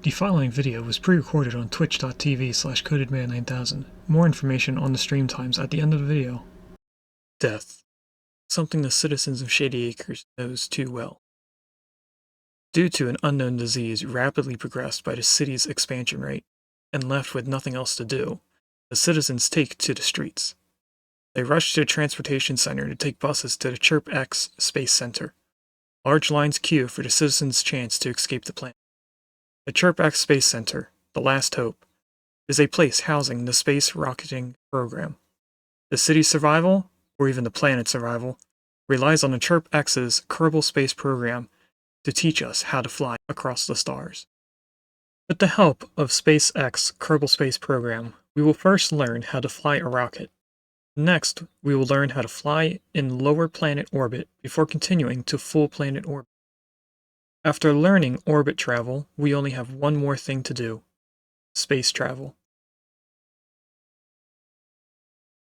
The following video was pre-recorded on twitch.tv/codedman9000. More information on the stream times at the end of the video. Death. Something the citizens of Shady Acres knows too well. Due to an unknown disease rapidly progressed by the city's expansion rate, and left with nothing else to do, the citizens take to the streets. They rush to the transportation center to take buses to the Chirp X Space Center. Large lines queue for the citizens' chance to escape the planet. The Chirp X Space Center, the last hope, is a place housing the space rocketing program. The city's survival, or even the planet's survival, relies on the Chirp X's Kerbal Space Program to teach us how to fly across the stars. With the help of SpaceX Kerbal Space Program, we will first learn how to fly a rocket. Next, we will learn how to fly in lower planet orbit before continuing to full planet orbit. After learning orbit travel, we only have one more thing to do: space travel.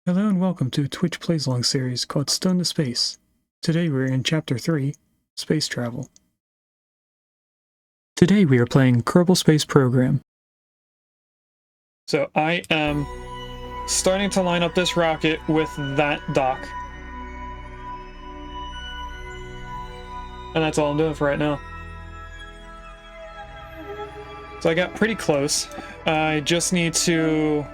Hello and welcome to a Twitch Plays Along series called Stone to Space. Today we're in Chapter 3, Space Travel. Today we are playing Kerbal Space Program. So I am starting to line up this rocket with that dock. And that's all I'm doing for right now. So I got pretty close. I just need to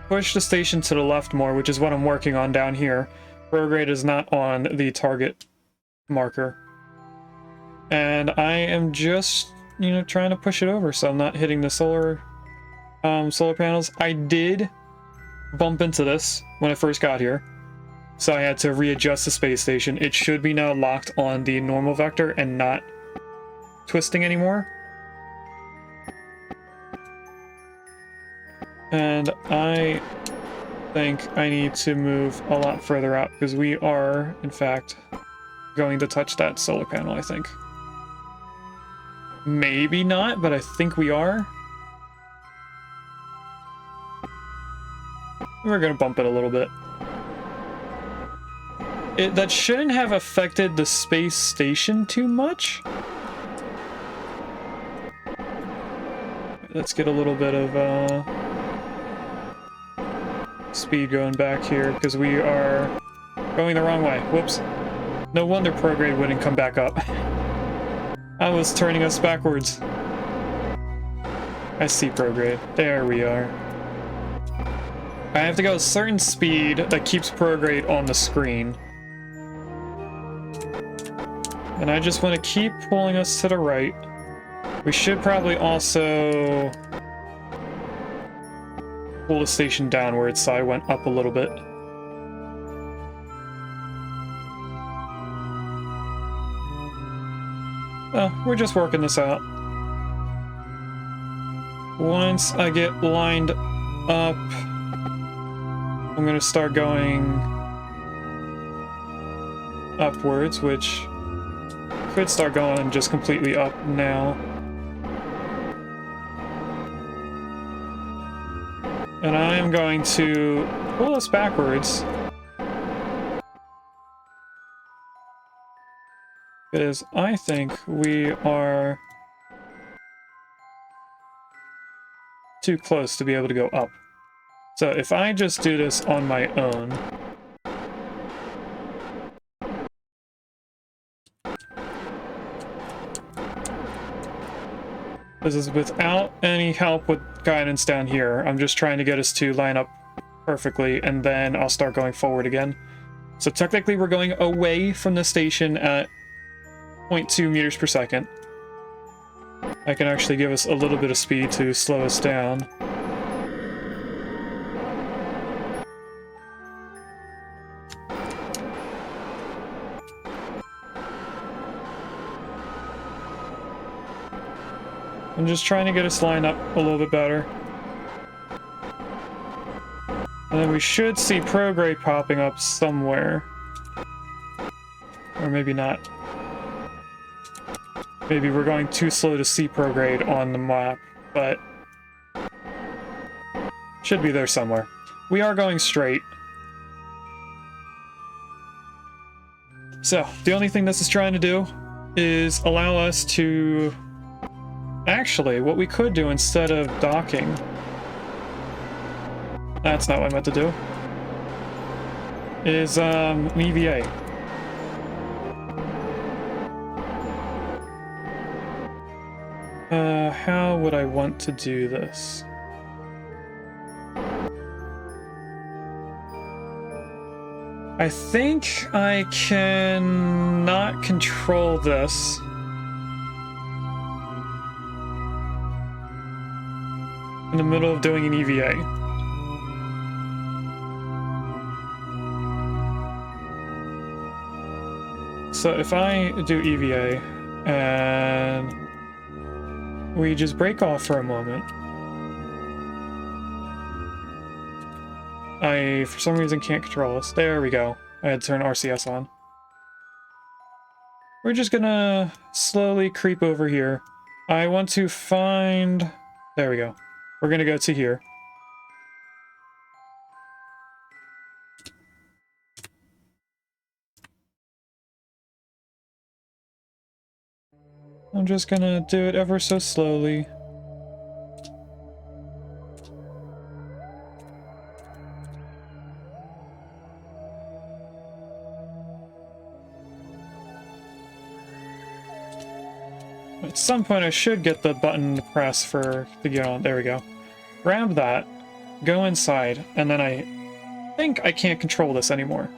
push the station to the left more, which is what I'm working on down here. Prograde is not on the target marker. And I am just, trying to push it over so I'm not hitting the solar panels. I did bump into this when I first got here, so I had to readjust the space station. It should be now locked on the normal vector and not twisting anymore. And I think I need to move a lot further out because we are, in fact, going to touch that solar panel, I think. Maybe not, but I think we are. We're going to bump it a little bit. That shouldn't have affected the space station too much. Let's get a little bit of speed going back here because we are going the wrong way. Whoops. No wonder Prograde wouldn't come back up. I was turning us backwards. I see Prograde. There we are. I have to go a certain speed that keeps Prograde on the screen. And I just want to keep pulling us to the right. We should probably also pull the station downwards so I went up a little bit. Well, we're just working this out. Once I get lined up, I'm going to start going upwards, which could start going just completely up now. And I am going to pull us backwards because I think we are too close to be able to go up. So if I just do this on my own, this is without any help with guidance down here. I'm just trying to get us to line up perfectly, and then I'll start going forward again. So technically we're going away from the station at 0.2 meters per second. I can actually give us a little bit of speed to slow us down. I'm just trying to get us lined up a little bit better. And then we should see Prograde popping up somewhere. Or maybe not. Maybe we're going too slow to see Prograde on the map, but should be there somewhere. We are going straight. So, the only thing this is trying to do is allow us to Actually, what we could do instead of docking... That's not what I meant to do. Is, an EVA. How would I want to do this? I think I can not control this. In the middle of doing an EVA. So if I do EVA and we just break off for a moment. I, for some reason, can't control this. There we go. I had to turn RCS on. We're just gonna slowly creep over here. I want to find... There we go. We're gonna go to here. I'm just gonna do it ever so slowly. At some point I should get the button to press for to get on. There we go. Grab that, go inside, and then I think I can't control this anymore.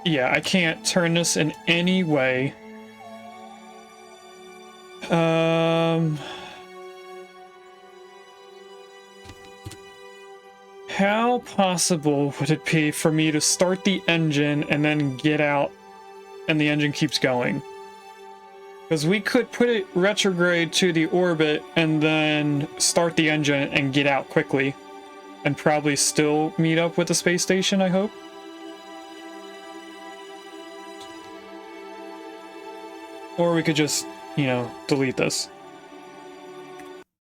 Yeah, I can't turn this in any way. How possible would it be for me to start the engine and then get out and the engine keeps going? Because we could put it retrograde to the orbit and then start the engine and get out quickly. And probably still meet up with the space station, I hope. Or we could just, you know, delete this.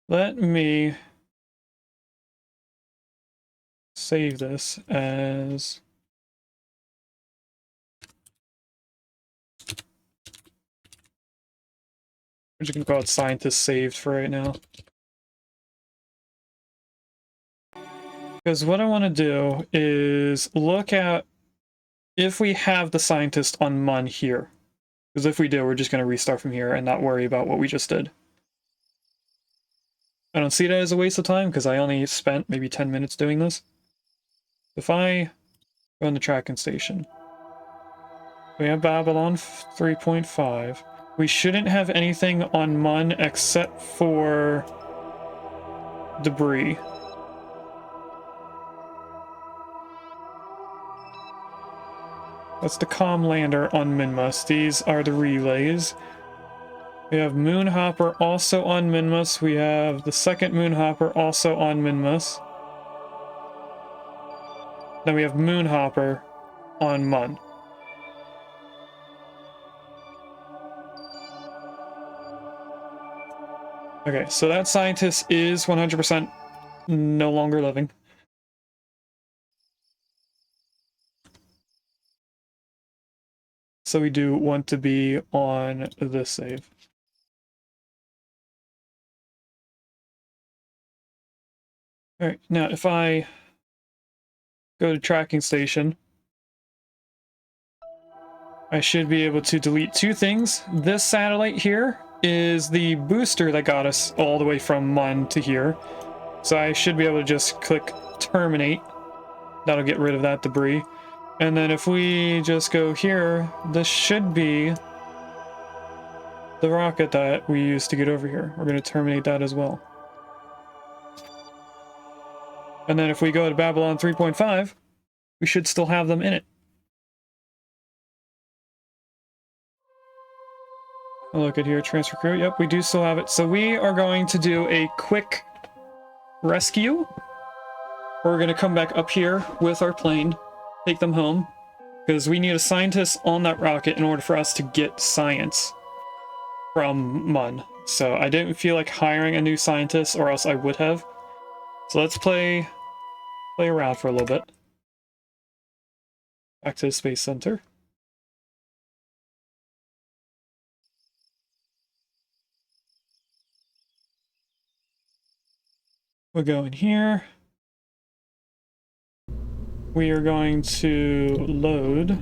Let me save this as... We're just gonna call it scientist saved for right now. Because what I want to do is look at if we have the scientist on Mun here. Because if we do, we're just going to restart from here and not worry about what we just did. I don't see that as a waste of time because I only spent maybe 10 minutes doing this. If I go in the tracking station, we have Babylon 3.5. We shouldn't have anything on Mun except for debris. That's the comm lander on Minmus. These are the relays. We have Moonhopper also on Minmus. We have the second Moonhopper also on Minmus. Then we have Moonhopper on Mun. Okay, so that scientist is 100% no longer living. So we do want to be on this save. Alright, now if I go to tracking station, I should be able to delete two things. This satellite here is the booster that got us all the way from Mun to here. So I should be able to just click terminate. That'll get rid of that debris. And then if we just go here, this should be the rocket that we used to get over here. We're going to terminate that as well. And then if we go to Babylon 3.5, we should still have them in it. I'll look at here, transfer crew. Yep, we do still have it. So we are going to do a quick rescue. We're going to come back up here with our plane, take them home, because we need a scientist on that rocket in order for us to get science from Mun. So I didn't feel like hiring a new scientist, or else I would have. So let's play around for a little bit. Back to the Space Center. We'll go in here. We are going to load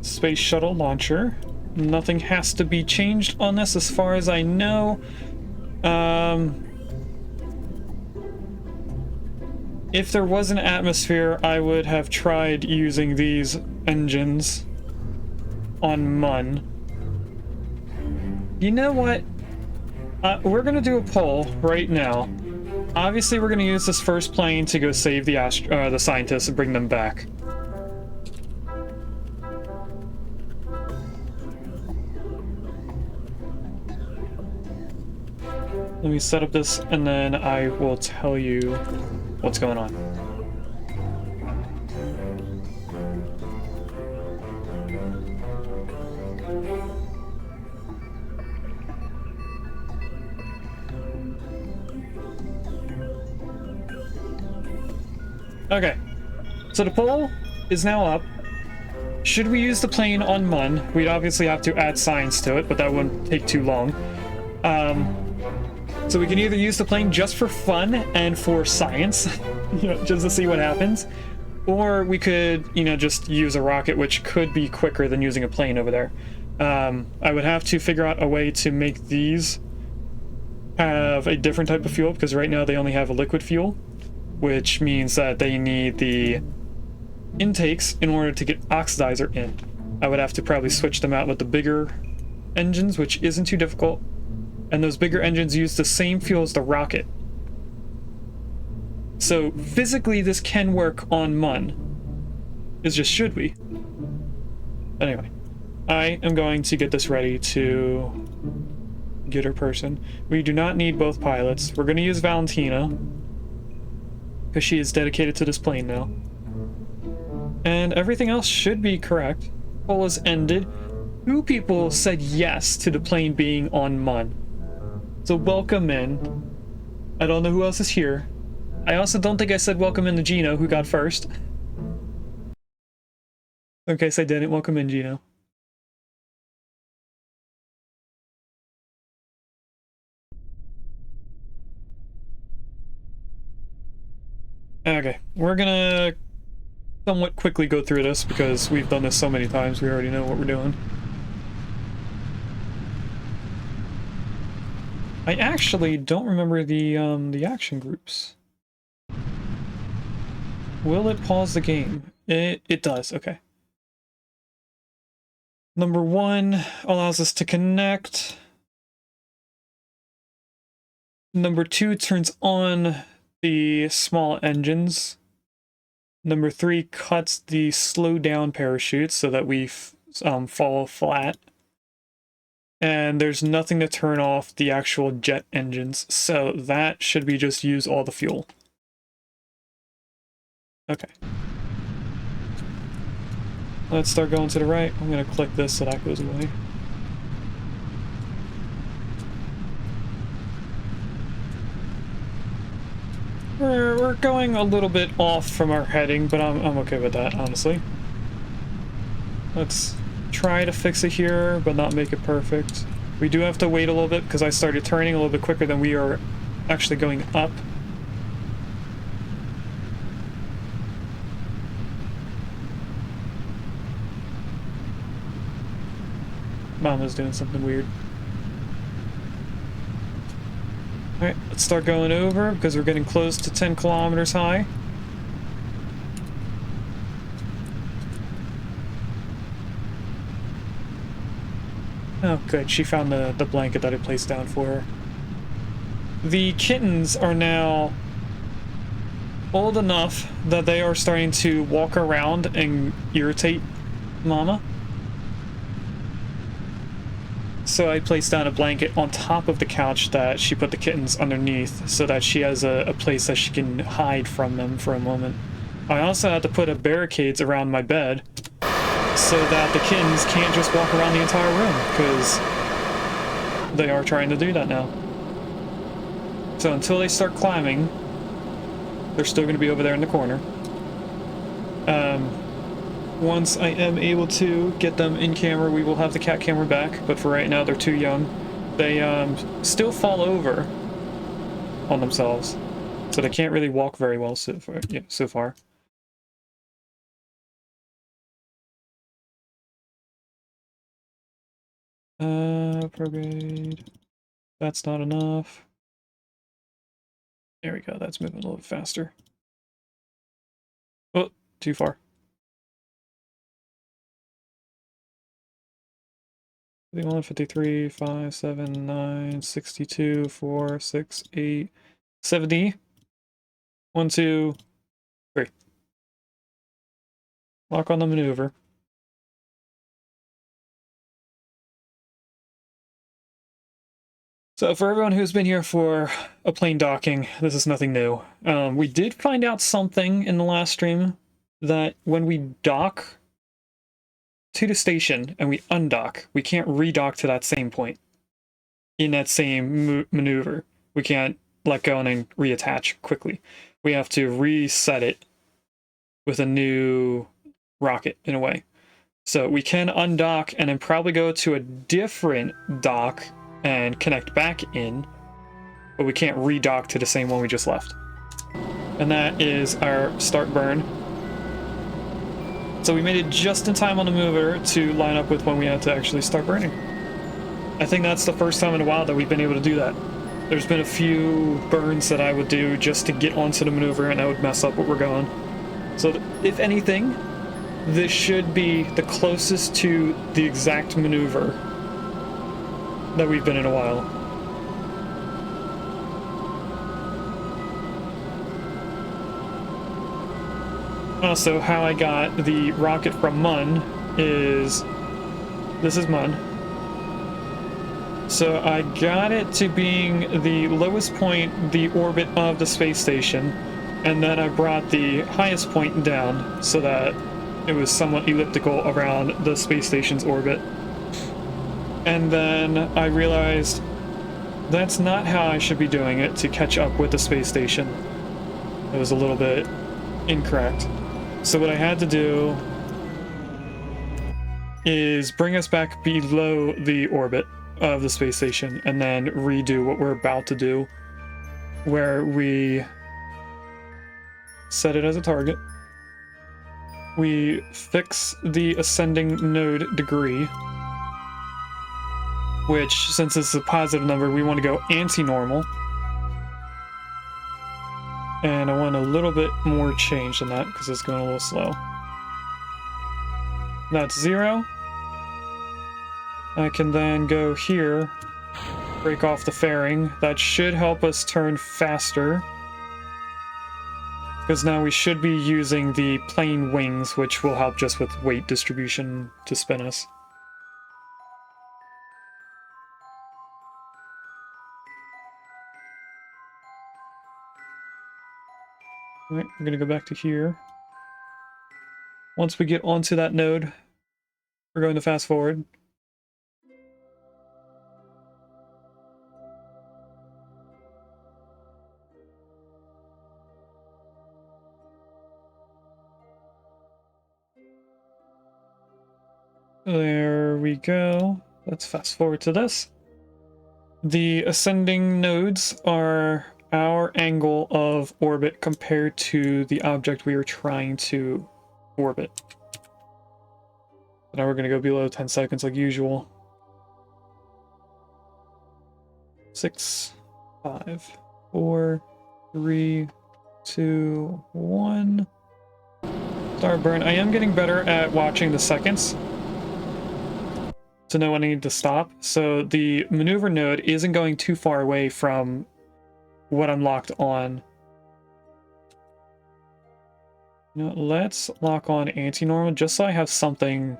Space Shuttle launcher. Nothing has to be changed on this as far as I know. If there was an atmosphere, I would have tried using these engines on Mun. You know what? We're gonna do a poll right now. Obviously, we're gonna use this first plane to go save the scientists and bring them back. Let me set up this, and then I will tell you what's going on. Okay, so the poll is now up. Should we use the plane on Mun? We'd obviously have to add science to it, but that wouldn't take too long. So we can either use the plane just for fun and for science, you know, just to see what happens, or we could, you know, just use a rocket, which could be quicker than using a plane over there. I would have to figure out a way to make these have a different type of fuel, because right now they only have a liquid fuel, which means that they need the intakes in order to get oxidizer in. I would have to probably switch them out with the bigger engines, which isn't too difficult. And those bigger engines use the same fuel as the rocket. So physically this can work on Mun. It's just, should we? Anyway, I am going to get this ready to get her person. We do not need both pilots. We're going to use Valentina, because she is dedicated to this plane now. And everything else should be correct. Poll is ended. 2 people said yes to the plane being on Mun. So welcome in. I don't know who else is here. I also don't think I said welcome in to Gino, who got first. In case I didn't, welcome in, Gino. Okay, we're gonna somewhat quickly go through this because we've done this so many times, we already know what we're doing. I actually don't remember the action groups. Will it pause the game? It does, okay. Number 1 allows us to connect. Number 2 turns on the small engines. Number 3 cuts the slow down parachutes so that we fall flat. And there's nothing to turn off the actual jet engines, so that should be just use all the fuel. Okay. Let's start going to the right. I'm gonna click this so that goes away. We're going a little bit off from our heading, but I'm okay with that, honestly. Let's try to fix it here, but not make it perfect. We do have to wait a little bit because I started turning a little bit quicker than we are actually going up. Mama's doing something weird. Alright, let's start going over because we're getting close to 10 kilometers high. Oh, good. She found the blanket that I placed down for her. The kittens are now old enough that they are starting to walk around and irritate Mama. So I placed down a blanket on top of the couch that she put the kittens underneath so that she has a place that she can hide from them for a moment. I also had to put up barricades around my bed so that the kittens can't just walk around the entire room, because they are trying to do that now. So until they start climbing, they're still going to be over there in the corner. Once I am able to get them in camera, we will have the cat camera back, but for right now they're too young. they still fall over on themselves, so they can't really walk very well so far. Yeah, so far. Prograde. That's not enough. There we go. That's moving a little bit faster. Oh, too far. 51, 53, 5, 7, 9, 62, 4, 6, 8, 70. 1, 2, 3. Lock on the maneuver. So for everyone who's been here for a plane docking, this is nothing new. We did find out something in the last stream, that when we dock to the station and we undock, we can't redock to that same point in that same maneuver. We can't let go and then reattach quickly. We have to reset it with a new rocket, in a way. So we can undock and then probably go to a different dock and connect back in, but we can't redock to the same one we just left. And that is our start burn. So we made it just in time on the mover to line up with when we had to actually start burning. I think that's the first time in a while that we've been able to do that. There's been a few burns that I would do just to get onto the maneuver, and that would mess up what we're going. So if anything, this should be the closest to the exact maneuver that we've been in a while. Also, how I got the rocket from Mun is... This is Mun. So I got it to being the lowest point, the orbit of the space station, and then I brought the highest point down so that it was somewhat elliptical around the space station's orbit. And then I realized that's not how I should be doing it to catch up with the space station. It was a little bit incorrect. So what I had to do is bring us back below the orbit of the space station and then redo what we're about to do, where we set it as a target. We fix the ascending node degree, which, since it's a positive number, we want to go anti-normal. And I want a little bit more change than that because it's going a little slow. That's 0. I can then go here, break off the fairing. That should help us turn faster, because now we should be using the plane wings, which will help just with weight distribution to spin us. Alright, we're gonna go back to here. Once we get onto that node, we're going to fast forward. There we go. Let's fast forward to this. The ascending nodes are our angle of orbit compared to the object we are trying to orbit. Now we're going to go below 10 seconds like usual. 6, 5, 4, 3, 2, 1. Start burn. I am getting better at watching the seconds to know when I need to stop. So the maneuver node isn't going too far away from what I'm locked on. You know, let's lock on anti-normal just so I have something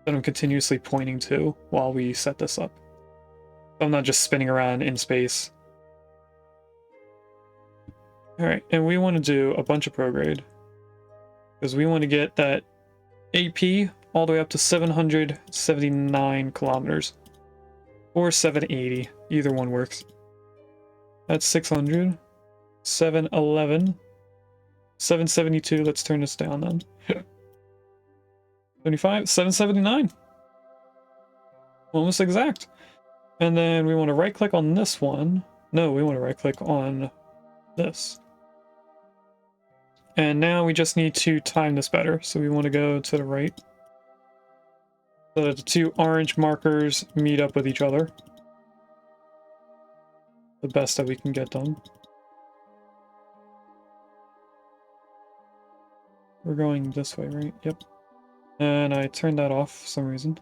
that I'm continuously pointing to while we set this up. So I'm not just spinning around in space. Alright, and we want to do a bunch of prograde, because we want to get that AP all the way up to 779 kilometers. Or 780. Either one works. That's 600. 711. 772. Let's turn this down then. 75. 779. Almost exact. And then we want to right click on this one. No, we want to right click on this. And now we just need to time this better. So we want to go to the right so that the two orange markers meet up with each other. The best that we can get done. We're going this way, right? Yep. And I turned that off for some reason.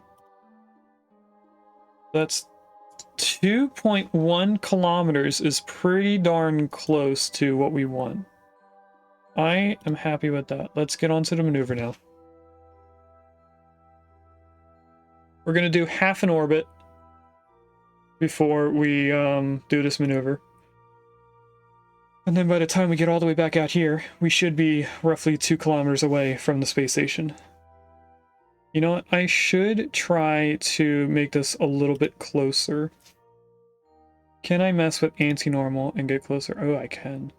That's 2.1 kilometers is pretty darn close to what we want. I am happy with that. Let's get on to the maneuver now. We're going to do half an orbit before we do this maneuver. And then by the time we get all the way back out here, we should be roughly 2 kilometers away from the space station. You know what? I should try to make this a little bit closer. Can I mess with anti-normal and get closer? Oh, I can.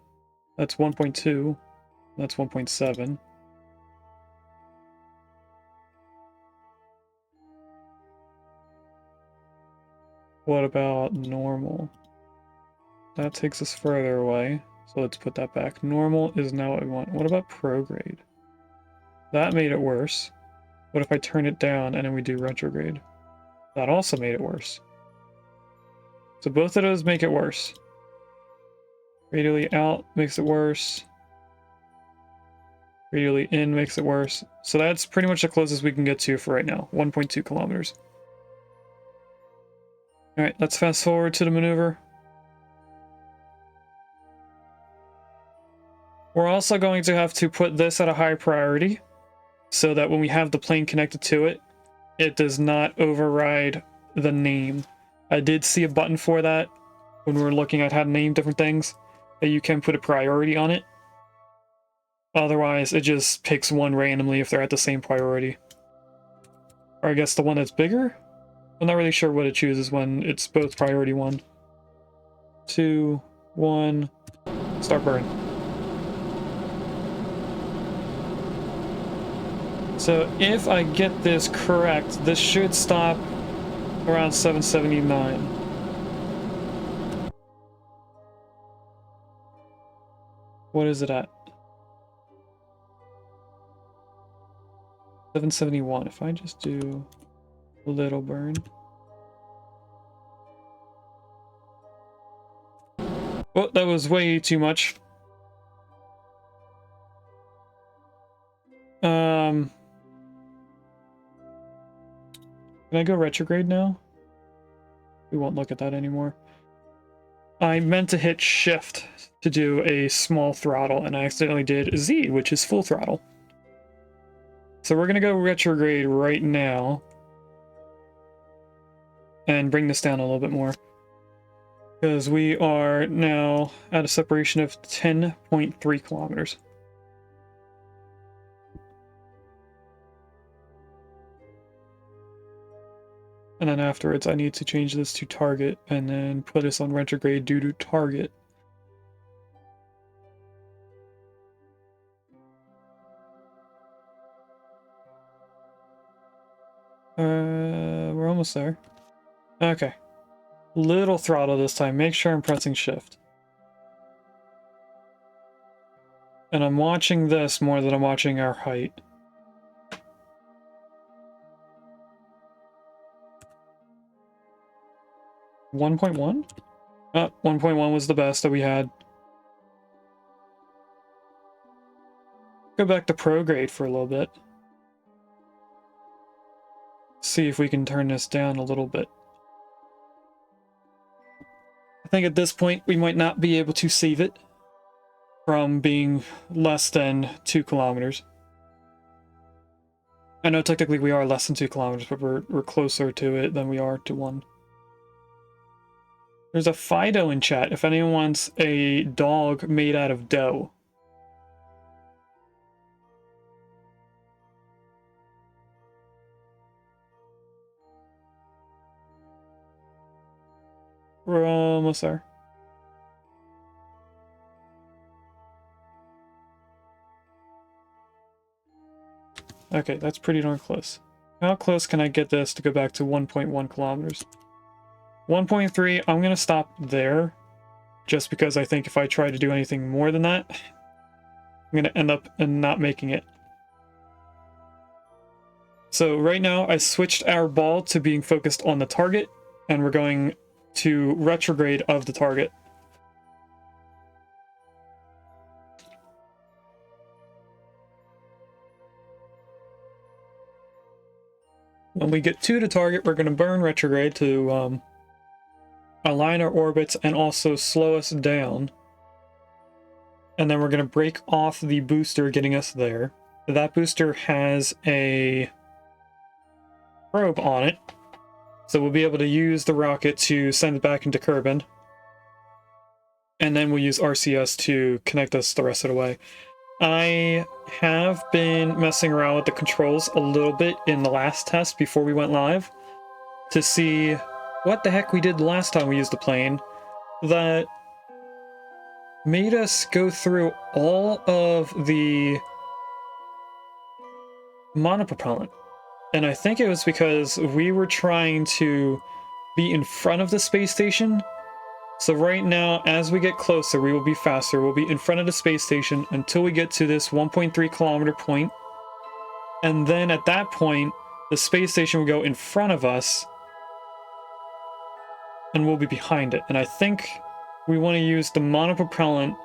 That's 1.2. That's 1.7. What about normal? That takes us further away. So let's put that back. Normal is now what we want. What about prograde? That made it worse. What if I turn it down and then we do retrograde? That also made it worse. So both of those make it worse. Radially out makes it worse. Radially in makes it worse. So that's pretty much the closest we can get to for right now. 1.2 kilometers. Alright, let's fast forward to the maneuver. We're also going to have to put this at a high priority so that when we have the plane connected to it, it does not override the name. I did see a button for that when we were looking at how to name different things, that you can put a priority on it. Otherwise, it just picks one randomly if they're at the same priority. Or I guess the one that's bigger? I'm not really sure what it chooses when it's both priority 1. 2, 1, start burn. So if I get this correct, this should stop around 779. What is it at? 771. If I just do a little burn. Oh, that was way too much. Can I go retrograde now? We won't look at that anymore. I meant to hit shift to do a small throttle, and I accidentally did Z, which is full throttle. So we're gonna go retrograde right now and bring this down a little bit more, because we are now at a separation of 10.3 kilometers. And then afterwards I need to change this to target and then put this on retrograde due to target. We're almost there. Okay. Little throttle this time. Make sure I'm pressing shift. And I'm watching this more than I'm watching our height. .1? 1.1 was the best that we had. Go back to prograde for a little bit. See if we can turn this down a little bit. I think at this point we might not be able to save it from being less than 2 kilometers. I know technically we are less than 2 kilometers, but we're closer to it than we are to 1. There's a Fido in chat if anyone wants a dog made out of dough. We're almost there. Okay, that's pretty darn close. How close can I get this to go back to 1.1 kilometers? 1.3, I'm going to stop there, just because I think if I try to do anything more than that, I'm going to end up not making it. So right now, I switched our ball to being focused on the target, and we're going to retrograde of the target. When we get to the target, we're going to burn retrograde to align our orbits and also slow us down. And then we're going to break off the booster getting us there. That booster has a probe on it, so we'll be able to use the rocket to send it back into Kerbin. And then we'll use RCS to connect us the rest of the way. I have been messing around with the controls a little bit in the last test before we went live to see what the heck we did the last time we used the plane that made us go through all of the monopropellant. And I think it was because we were trying to be in front of the space station. So right now, as we get closer, we will be faster. We'll be in front of the space station until we get to this 1.3 kilometer point. And then at that point, the space station will go in front of us and we'll be behind it. And I think we want to use the monopropellant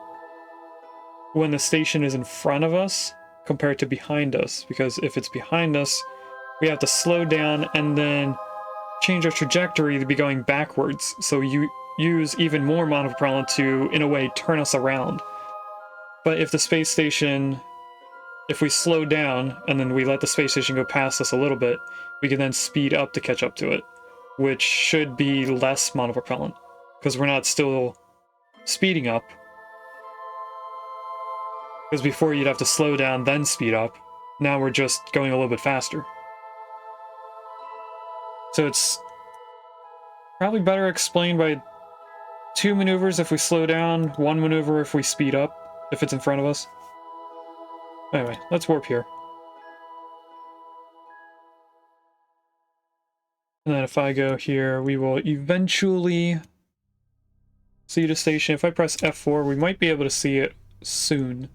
when the station is in front of us compared to behind us, because if it's behind us, we have to slow down and then change our trajectory to be going backwards. So you use even more monopropellant to, in a way, turn us around. But if the space station, if we slow down and then we let the space station go past us a little bit, we can then speed up to catch up to it, which should be less monopropellant, because we're not still speeding up. Because before you'd have to slow down, then speed up. Now we're just going a little bit faster. So it's probably better explained by 2 maneuvers if we slow down, 1 maneuver if we speed up, if it's in front of us. Anyway, let's warp here. And then if I go here, we will eventually see the station. If I press F4, we might be able to see it soon.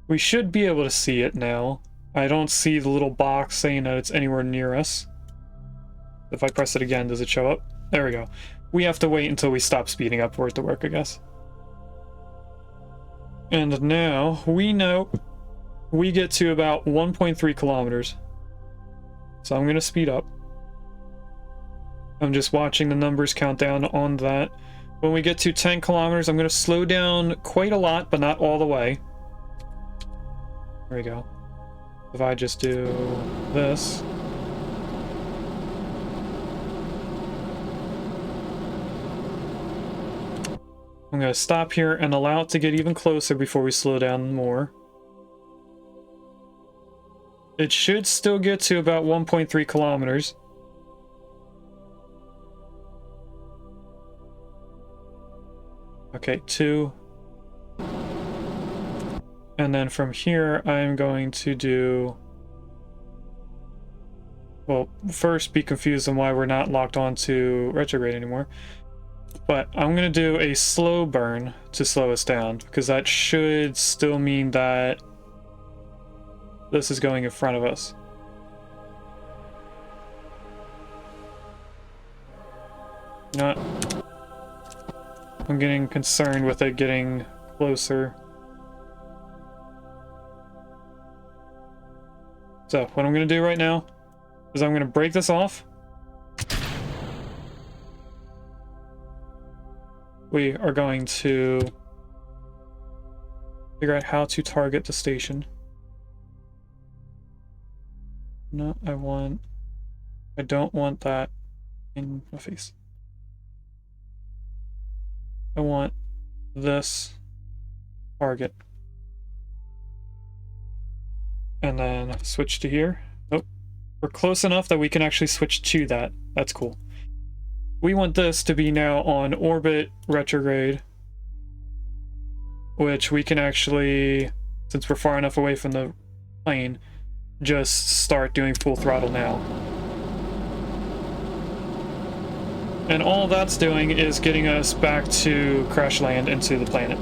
We should be able to see it now. I don't see the little box saying that it's anywhere near us. If I press it again, does it show up? There we go. We have to wait until we stop speeding up for it to work, I guess. And now we know we get to about 1.3 kilometers. So I'm going to speed up. I'm just watching the numbers count down on that. When we get to 10 kilometers, I'm going to slow down quite a lot, but not all the way. There we go. If I just do this. I'm going to stop here and allow it to get even closer before we slow down more. It should still get to about 1.3 kilometers. Okay, 2. And then from here, I'm going to do... Well, first be confused on why we're not locked onto retrograde anymore. But I'm going to do a slow burn to slow us down, because that should still mean that this is going in front of us. You know what? I'm getting concerned with it getting closer. So, what I'm going to do right now is I'm going to break this off. We are going to figure out how to target the station. No, I don't want that in my face. I want this target. And then switch to here. Oh, we're close enough that we can actually switch to that. That's cool. We want this to be now on orbit retrograde, which we can actually, since we're far enough away from the plane, just start doing full throttle now. And all that's doing is getting us back to crash land into the planet.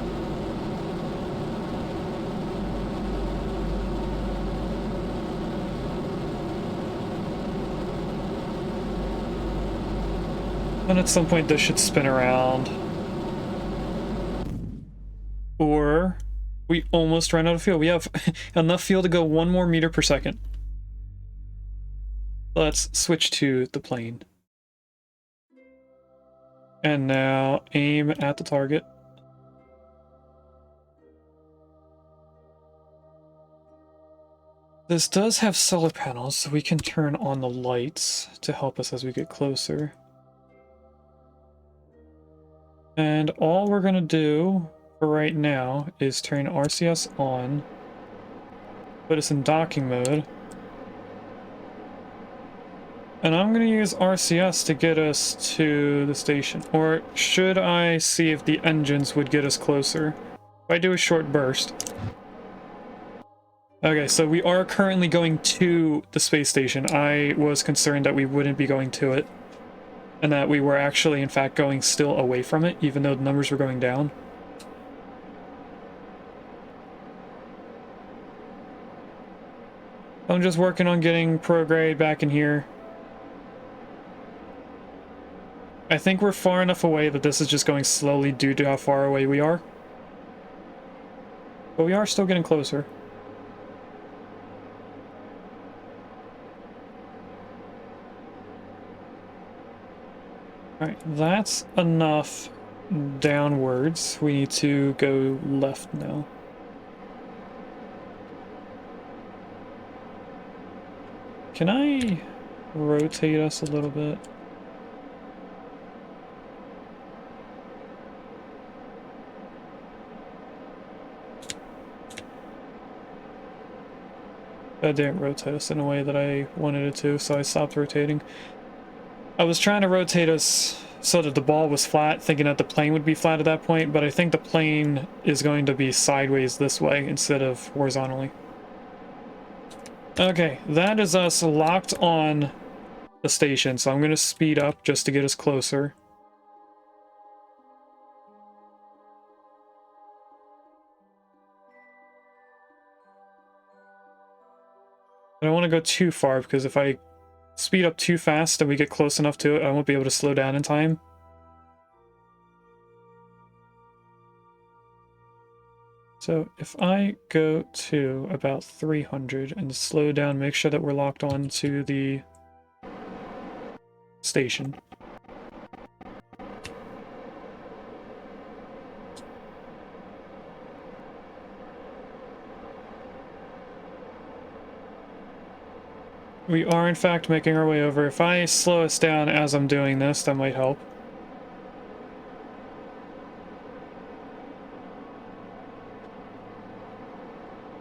And at some point this should spin around. Or we almost ran out of fuel. We have enough fuel to go 1 more meter per second. Let's switch to the plane. And now aim at the target. This does have solar panels, so we can turn on the lights to help us as we get closer. And all we're going to do for right now is turn RCS on, put us in docking mode. And I'm going to use RCS to get us to the station. Or should I see if the engines would get us closer? If I do a short burst. Okay, so we are currently going to the space station. I was concerned that we wouldn't be going to it. And that we were actually, in fact, going still away from it, even though the numbers were going down. I'm just working on getting prograde back in here. I think we're far enough away that this is just going slowly due to how far away we are. But we are still getting closer. Alright, that's enough downwards. We need to go left now. Can I rotate us a little bit? That didn't rotate us in a way that I wanted it to, so I stopped rotating. I was trying to rotate us so that the ball was flat, thinking that the plane would be flat at that point, but I think the plane is going to be sideways this way instead of horizontally. Okay, that is us locked on the station, so I'm going to speed up just to get us closer. I don't want to go too far, because if I speed up too fast and we get close enough to it, I won't be able to slow down in time. So if I go to about 300 and slow down, make sure that we're locked on to the station. We are in fact making our way over. If I slow us down as I'm doing this, that might help.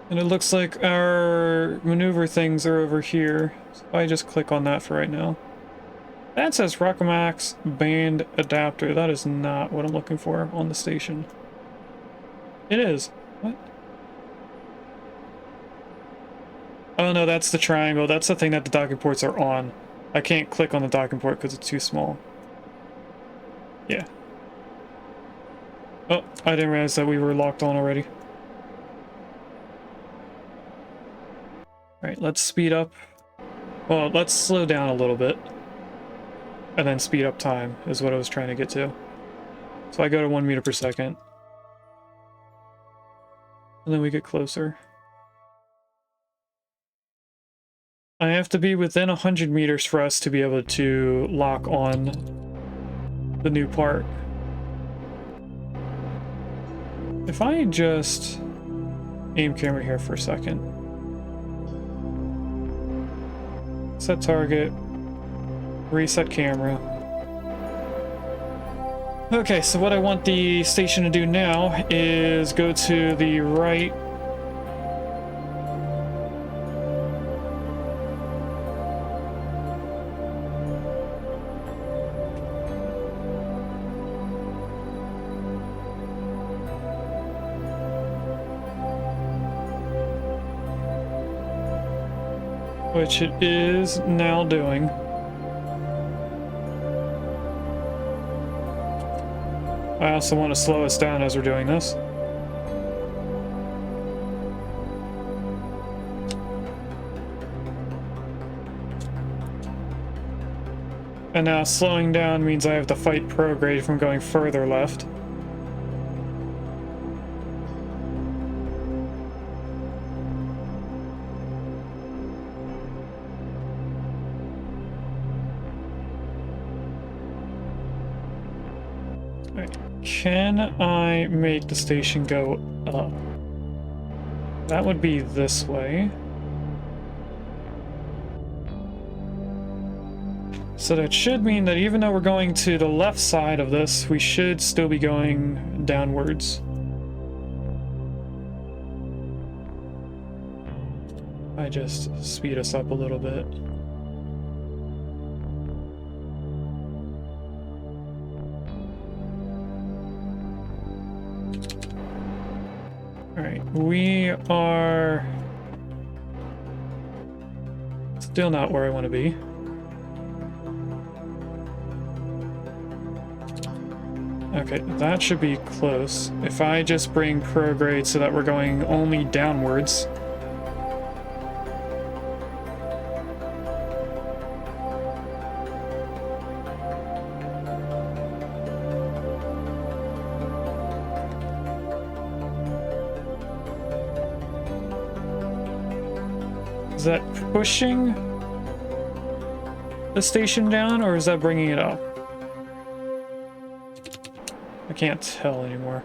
And it looks like our maneuver things are over here. So I just click on that for right now. That says Rockamax band adapter. That is not what I'm looking for on the station. It is. What? Oh no, that's the triangle. That's the thing that the docking ports are on. I can't click on the docking port because it's too small. Yeah. Oh, I didn't realize that we were locked on already. Alright, let's speed up. Well, let's slow down a little bit. And then speed up time is what I was trying to get to. So I go to 1 meter per second. And then we get closer. I have to be within 100 meters for us to be able to lock on the new part. If I just aim camera here for a second. Set target. Reset camera. Okay, so what I want the station to do now is go to the right. Which it is now doing. I also want to slow us down as we're doing this. And now slowing down means I have to fight prograde from going further left. Can I make the station go up? That would be this way. So that should mean that even though we're going to the left side of this, we should still be going downwards. I just speed us up a little bit. Alright, we are still not where I want to be. Okay, that should be close. If I just bring prograde so that we're going only downwards. Is that pushing the station down, or is that bringing it up? I can't tell anymore.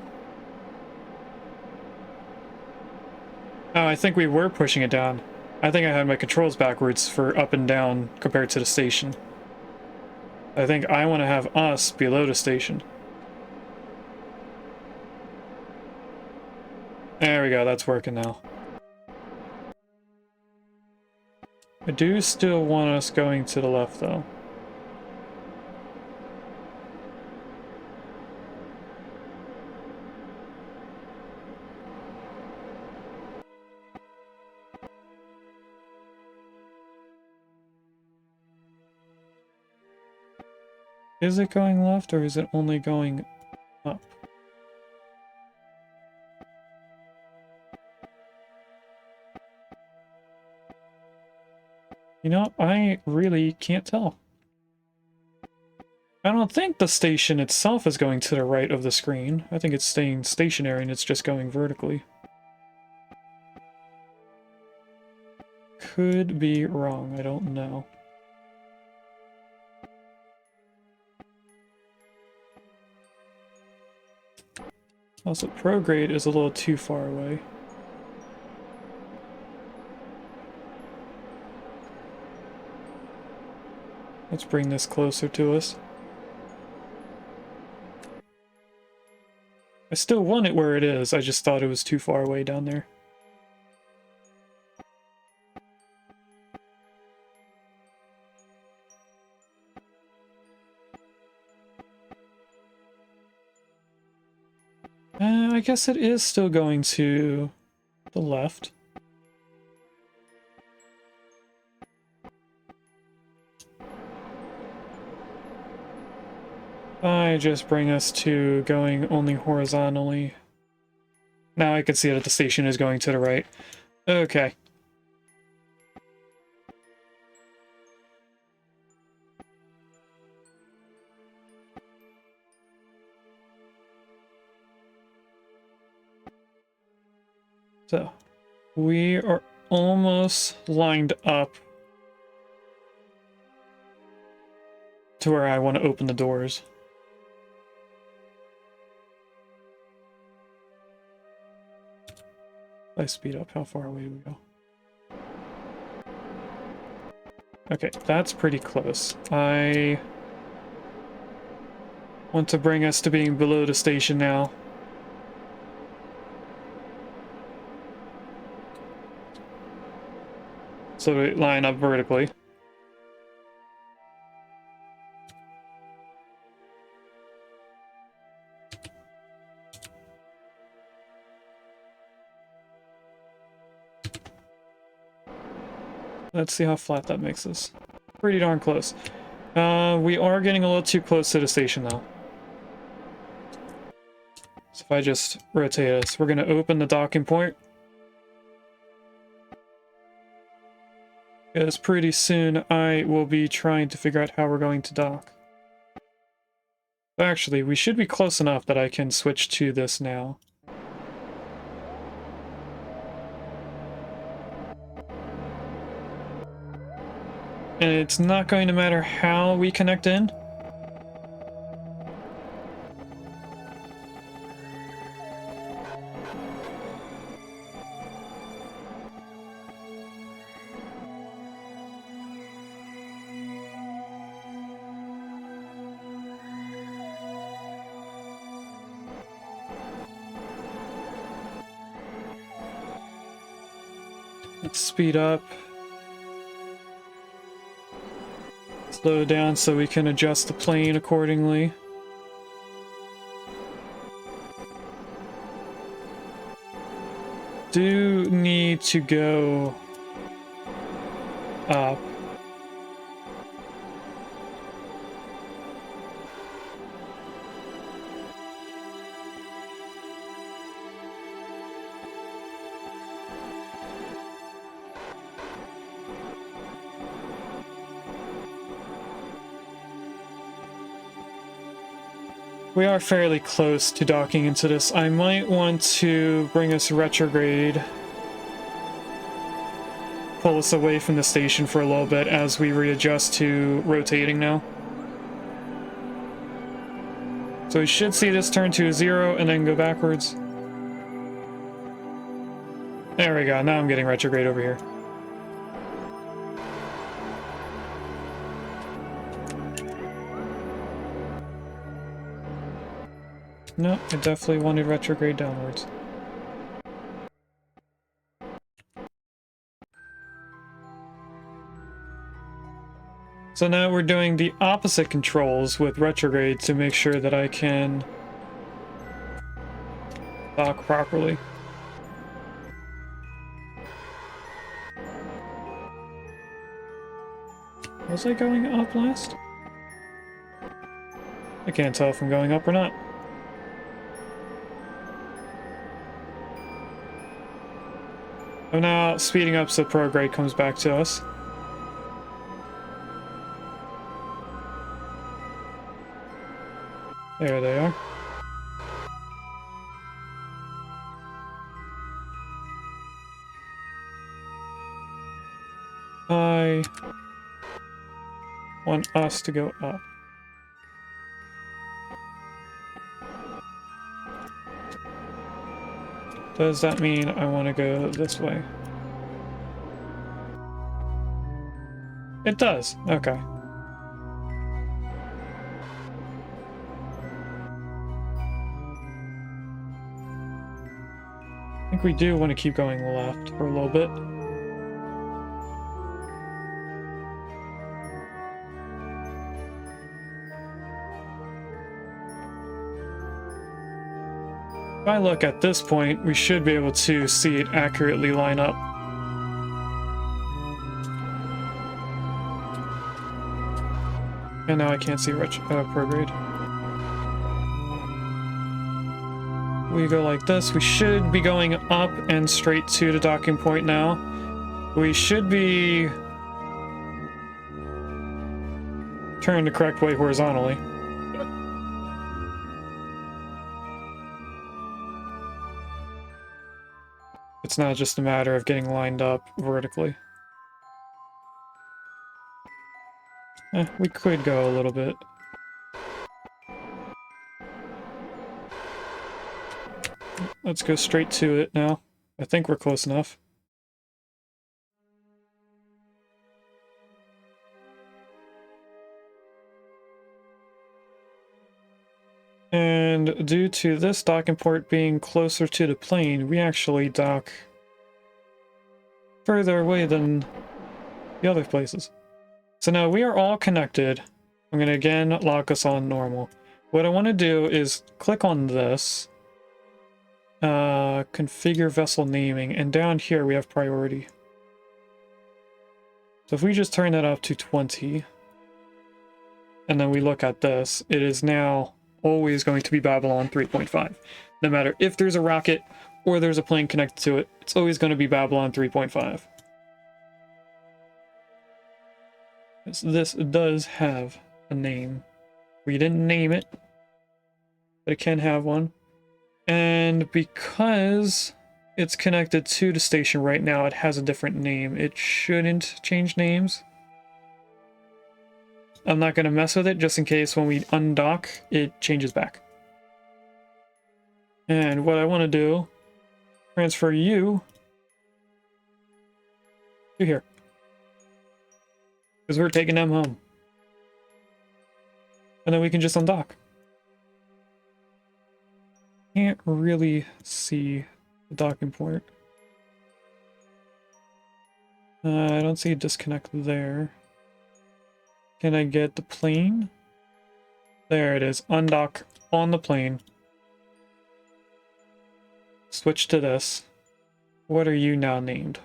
Oh, I think we were pushing it down. I think I had my controls backwards for up and down compared to the station. I think I want to have us below the station. There we go, that's working now. I do still want us going to the left, though. Is it going left, or is it only going up? You know, I really can't tell. I don't think the station itself is going to the right of the screen. I think it's staying stationary and it's just going vertically. Could be wrong, I don't know. Also, prograde is a little too far away. Let's bring this closer to us. I still want it where it is, I just thought it was too far away down there. I guess it is still going to the left. I just bring us to going only horizontally. Now I can see that the station is going to the right. Okay. So, we are almost lined up to where I want to open the doors. If I speed up, how far away do we go? Okay, that's pretty close. I want to bring us to being below the station now. So we line up vertically. Let's see how flat that makes us. Pretty darn close. We are getting a little too close to the station, though. if I just rotate this. We're going to open the docking point. Because pretty soon I will be trying to figure out how we're going to dock. Actually, we should be close enough that I can switch to this now. And it's not going to matter how we connect in. Let's speed up. Slow down so we can adjust the plane accordingly. Do need to go up. We are fairly close to docking into this. I might want to bring us retrograde. Pull us away from the station for a little bit as we readjust to rotating now. So we should see this turn to a 0 and then go backwards. There we go. Now I'm getting retrograde over here. No, I definitely wanted retrograde downwards. So now we're doing the opposite controls with retrograde to make sure that I can dock properly. Was I going up last? I can't tell if I'm going up or not. I'm now speeding up so prograde comes back to us. There they are. I want us to go up. Does that mean I want to go this way? It does. Okay. I think we do want to keep going left for a little bit. If I look at this point, we should be able to see it accurately line up. And now I can't see prograde. We go like this. We should be going up and straight to the docking point now. We should be turned the correct way horizontally. It's not just a matter of getting lined up vertically. We could go a little bit. Let's go straight to it now. I think we're close enough. And due to this docking port being closer to the plane, we actually dock further away than the other places. So now we are all connected. I'm going to again lock us on normal. What I want to do is click on this, configure vessel naming, and down here we have priority. So if we just turn that up to 20, and then we look at this, it is now always going to be Babylon 3.5. No matter if there's a rocket or there's a plane connected to it, it's always going to be Babylon 3.5. This does have a name. We didn't name it, but it can have one. And because it's connected to the station right now, it has a different name. It shouldn't change names. I'm not going to mess with it just in case when we undock, it changes back. And what I want to do, transfer you to here. Because we're taking them home. And then we can just undock. Can't really see the docking port. I don't see a disconnect there. Can I get the plane? There it is. Undock on the plane. Switch to this. What are you now named?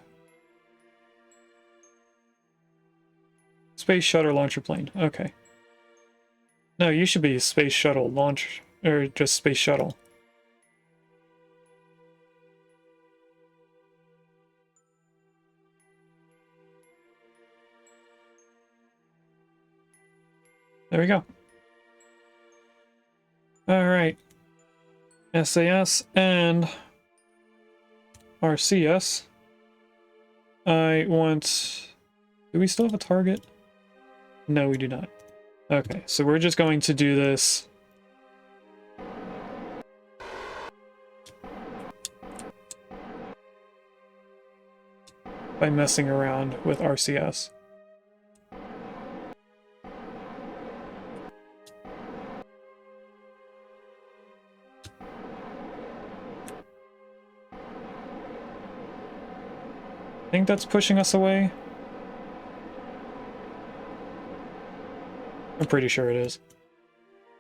Space Shuttle Launcher Plane. Okay. No, you should be Space Shuttle Launch, or just Space Shuttle. There we go. Alright. SAS and RCS. I want... Do we still have a target? No, we do not. Okay, so we're just going to do this. By messing around with RCS. I think that's pushing us away. I'm pretty sure it is.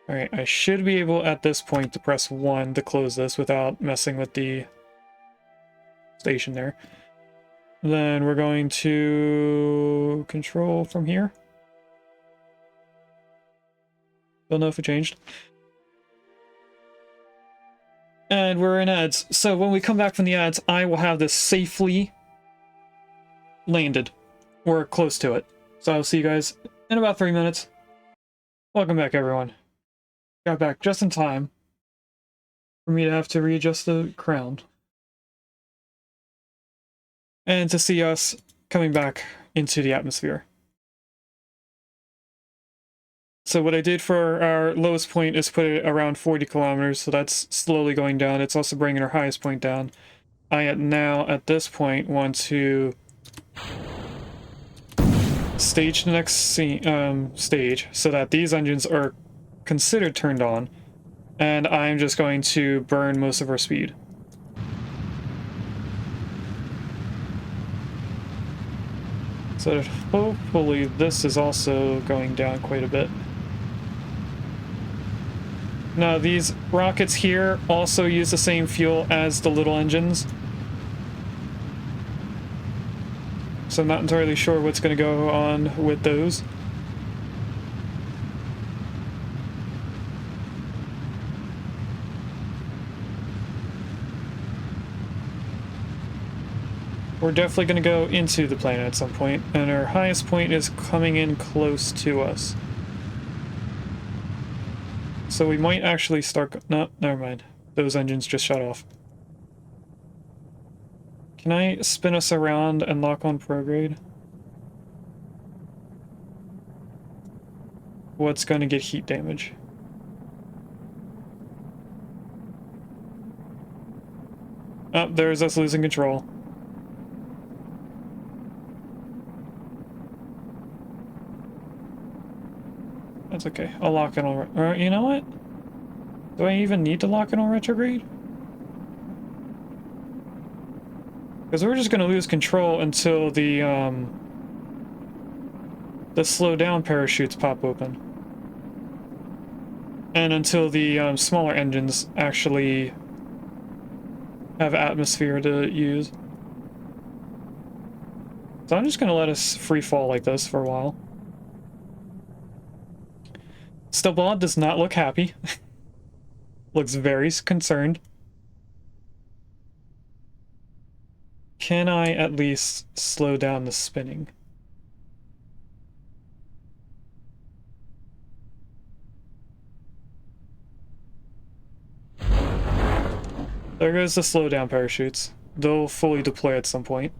Alright, I should be able at this point to press 1 to close this without messing with the station there. Then we're going to control from here. Don't know if it changed. And we're in ads. So when we come back from the ads, I will have this safely landed. Or close to it. So I'll see you guys in about 3 minutes. Welcome back, everyone. Got back just in time for me to have to readjust the crown. And to see us coming back into the atmosphere. So what I did for our lowest point is put it around 40 kilometers, so that's slowly going down. It's also bringing our highest point down. I now, at this point, want to stage the next stage so that these engines are considered turned on, and I'm just going to burn most of our speed. So that hopefully this is also going down quite a bit. Now these rockets here also use the same fuel as the little engines. So I'm not entirely sure what's going to go on with those. We're definitely going to go into the planet at some point, and our highest point is coming in close to us. So we might actually start... No, never mind. Those engines just shut off. Can I spin us around and lock on prograde? What's going to get heat damage? Oh, there's us losing control. That's okay. I'll lock it on... Or, you know what? Do I even need to lock it on retrograde? Because we're just going to lose control until the slow down parachutes pop open. And until the smaller engines actually have atmosphere to use. So I'm just going to let us free fall like this for a while. Stillball does not look happy. Looks very concerned. Can I at least slow down the spinning? There goes the slow down parachutes. They'll fully deploy at some point.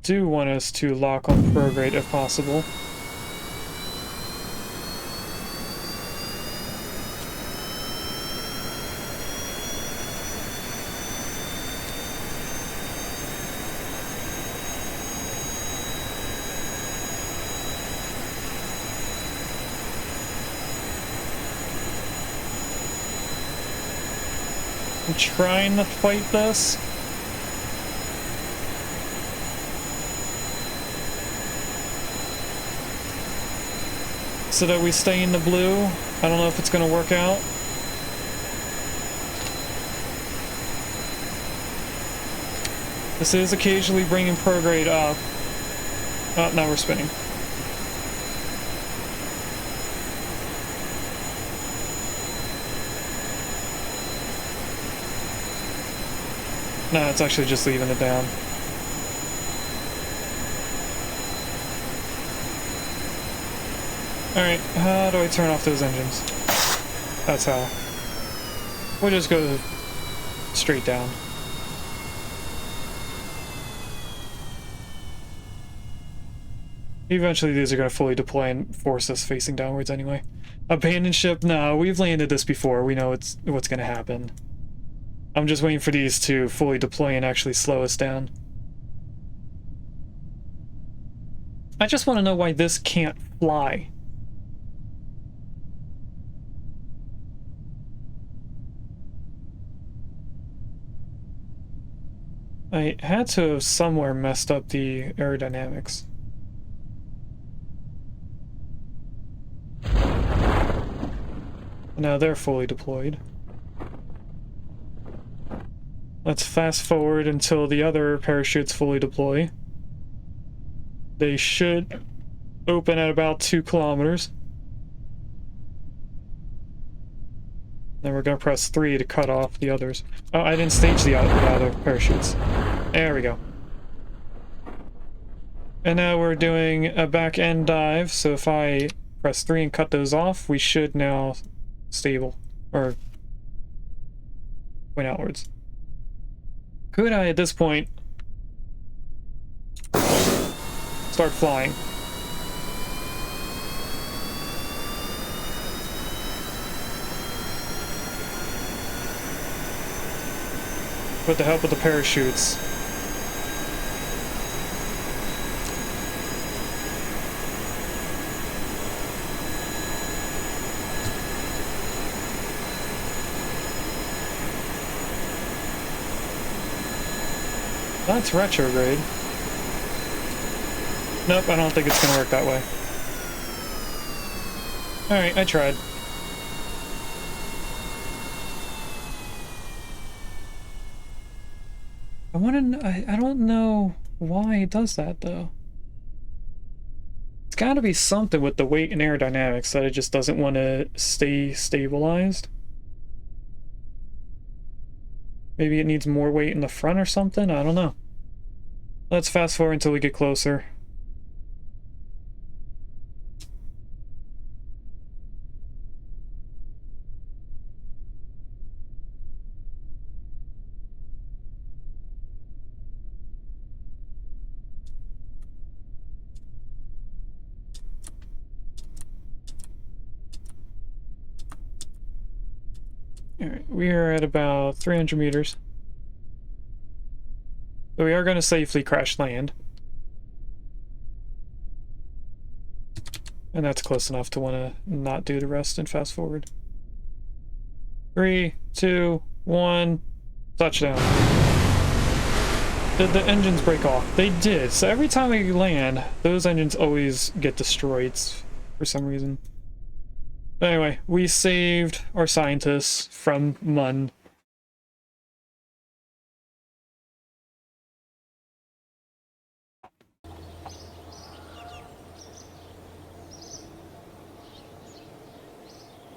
Do want us to lock on prograde if possible. I'm trying to fight this. So that we stay in the blue. I don't know if it's going to work out. This is occasionally bringing prograde up. Oh, now we're spinning. No, it's actually just leaving it down. Alright, how do I turn off those engines? That's how. We'll just go straight down. Eventually these are going to fully deploy and force us facing downwards anyway. Abandoned ship? No, we've landed this before. We know what's going to happen. I'm just waiting for these to fully deploy and actually slow us down. I just want to know why this can't fly. I had to have somewhere messed up the aerodynamics. Now they're fully deployed. Let's fast forward until the other parachutes fully deploy. They should open at about 2 kilometers. Then we're going to press 3 to cut off the others. Oh, I didn't stage the other parachutes. There we go. And now we're doing a back end dive, so if I press 3 and cut those off, we should now stable, or point outwards. Could I, at this point, start flying? With the help of the parachutes. That's retrograde. Nope, I don't think it's gonna work that way. Alright, I tried. I don't know why it does that, though. It's gotta be something with the weight and aerodynamics that it just doesn't want to stay stabilized. Maybe it needs more weight in the front or something? I don't know. Let's fast forward until we get closer. Alright, we are at about 300 meters. So we are going to safely crash land. And that's close enough to want to not do the rest and fast forward. 3, 2, 1, touchdown. Did the engines break off? They did. So every time we land, those engines always get destroyed for some reason. But anyway, we saved our scientists from Mun.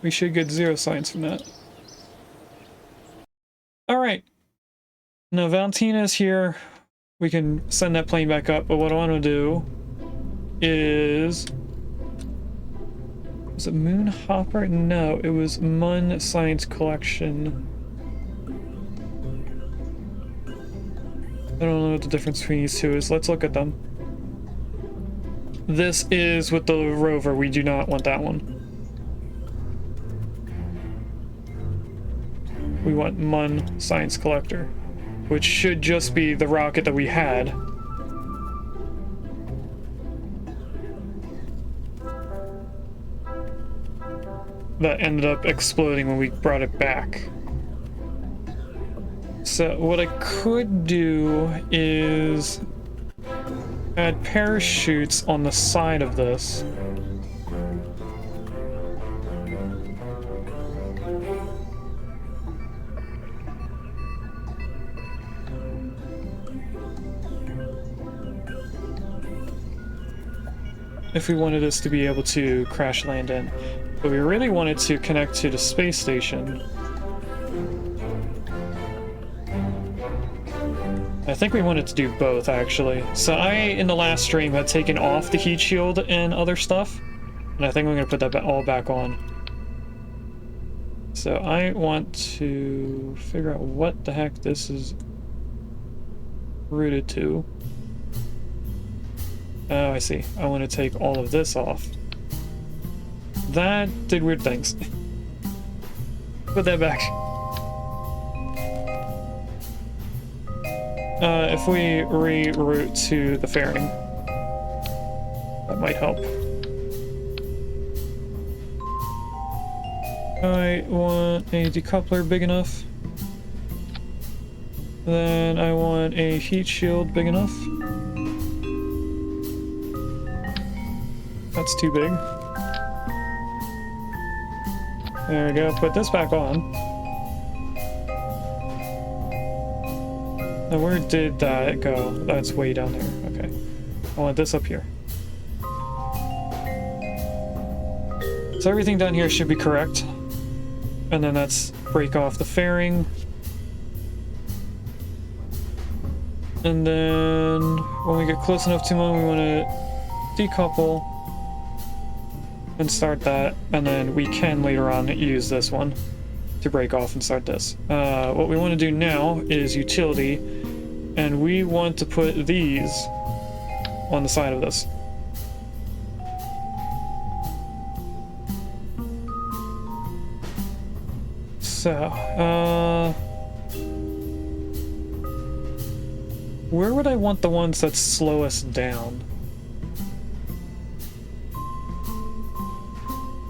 We should get 0 science from that. Alright. Now Valentina's here. We can send that plane back up, but what I want to do is... Was it Moonhopper? No, it was Mun Science Collection. I don't know what the difference between these two is. Let's look at them. This is with the rover. We do not want that one. We want Mun Science Collector, which should just be the rocket that we had. That ended up exploding when we brought it back. So what I could do is add parachutes on the side of this. If we wanted this to be able to crash land in. But we really wanted to connect to the space station. I think we wanted to do both, actually. So I, in the last stream, had taken off the heat shield and other stuff. And I think I'm going to put that all back on. So I want to figure out what the heck this is rooted to. Oh, I see. I want to take all of this off. That did weird things. Put that back. If we reroute to the fairing, that might help. I want a decoupler big enough. Then I want a heat shield big enough. That's too big. There we go, put this back on. Now where did that go? That's way down there, okay. I want this up here. So everything down here should be correct. And then let's break off the fairing. And then when we get close enough to one, we want to decouple and start that, and then we can later on use this one to break off and start this. What we want to do now is utility, and we want to put these on the side of this. So, where would I want the ones that slow us down?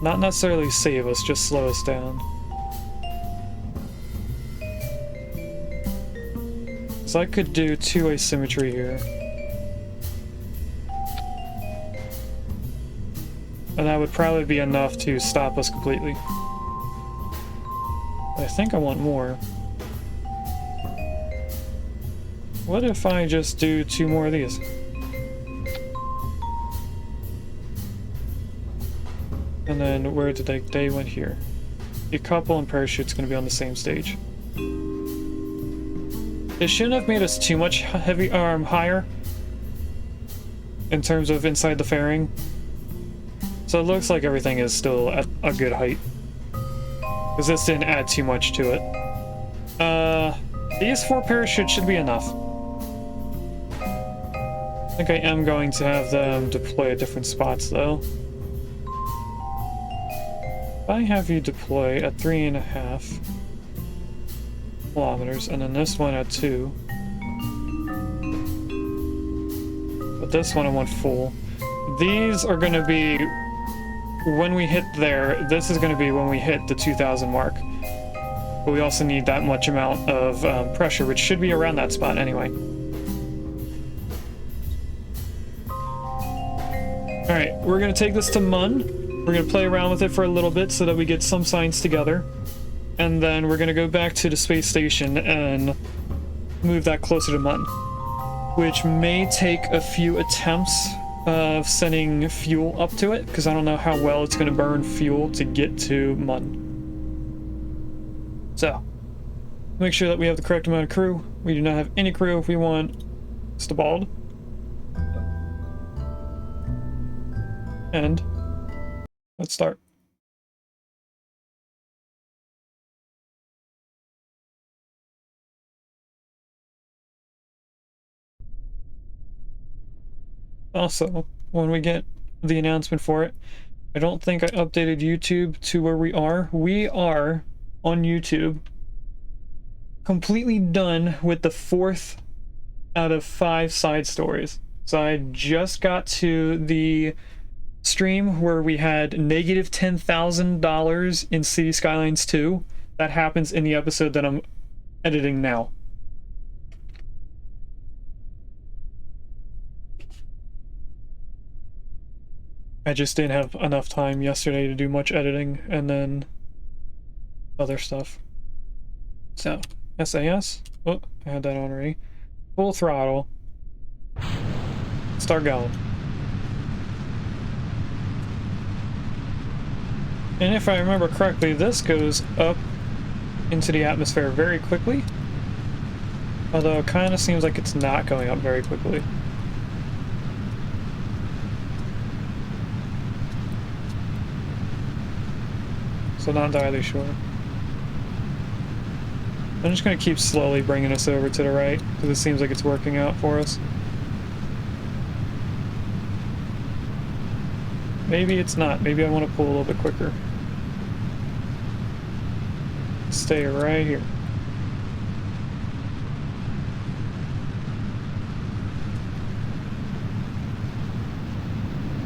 Not necessarily save us, just slow us down. So I could do two-way symmetry here. And that would probably be enough to stop us completely. I think I want more. What if I just do 2 more of these? And then where did they went here? A couple and parachute's gonna be on the same stage. It shouldn't have made us too much heavy higher in terms of inside the fairing. So it looks like everything is still at a good height. Because this didn't add too much to it. These 4 parachutes should be enough. I think I am going to have them deploy at different spots though. If I have you deploy at 3.5 kilometers, and then this one at 2. But this one I want full. These are going to be, when we hit there, this is going to be when we hit the 2,000 mark. But we also need that much amount of pressure, which should be around that spot anyway. Alright, we're going to take this to Mun. We're going to play around with it for a little bit so that we get some science together. And then we're going to go back to the space station and move that closer to Mun. Which may take a few attempts of sending fuel up to it, because I don't know how well it's going to burn fuel to get to Mun. So, make sure that we have the correct amount of crew. We do not have any crew if we want Stabald. And let's start. Also, when we get the announcement for it, I don't think I updated YouTube to where we are. We are on YouTube completely done with the 4th out of 5 side stories. So I just got to the stream where we had negative $10,000 in City Skylines 2. That happens in the episode that I'm editing now. I just didn't have enough time yesterday to do much editing and then other stuff. So, SAS. Oh, I had that on already. Full throttle. Start going. And if I remember correctly, this goes up into the atmosphere very quickly. Although it kind of seems like it's not going up very quickly. So not entirely sure. I'm just going to keep slowly bringing us over to the right, because it seems like it's working out for us. Maybe it's not. Maybe I want to pull a little bit quicker. Stay right here.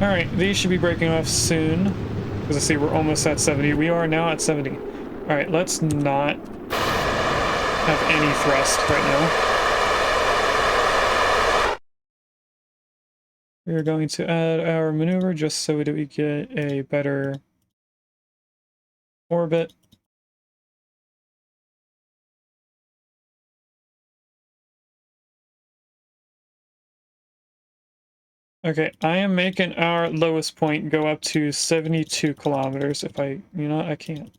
Alright, these should be breaking off soon. Because I see we're almost at 70. We are now at 70. Alright, let's not have any thrust right now. We are going to add our maneuver just so that we get a better orbit. Okay, I am making our lowest point go up to 72 kilometers. If I, you know, I can't.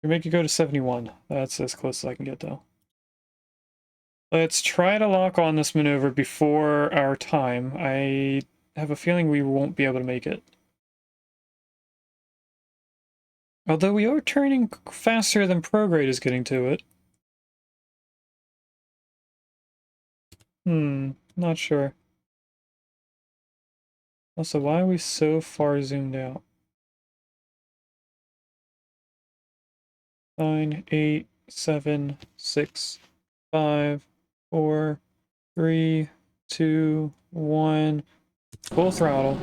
We make it go to 71. That's as close as I can get, though. Let's try to lock on this maneuver before our time. I have a feeling we won't be able to make it. Although we are turning faster than prograde is getting to it. Not sure. Also, why are we so far zoomed out? 9, 8, 7, 6, 5, 4, 3, 2, 1. Full throttle.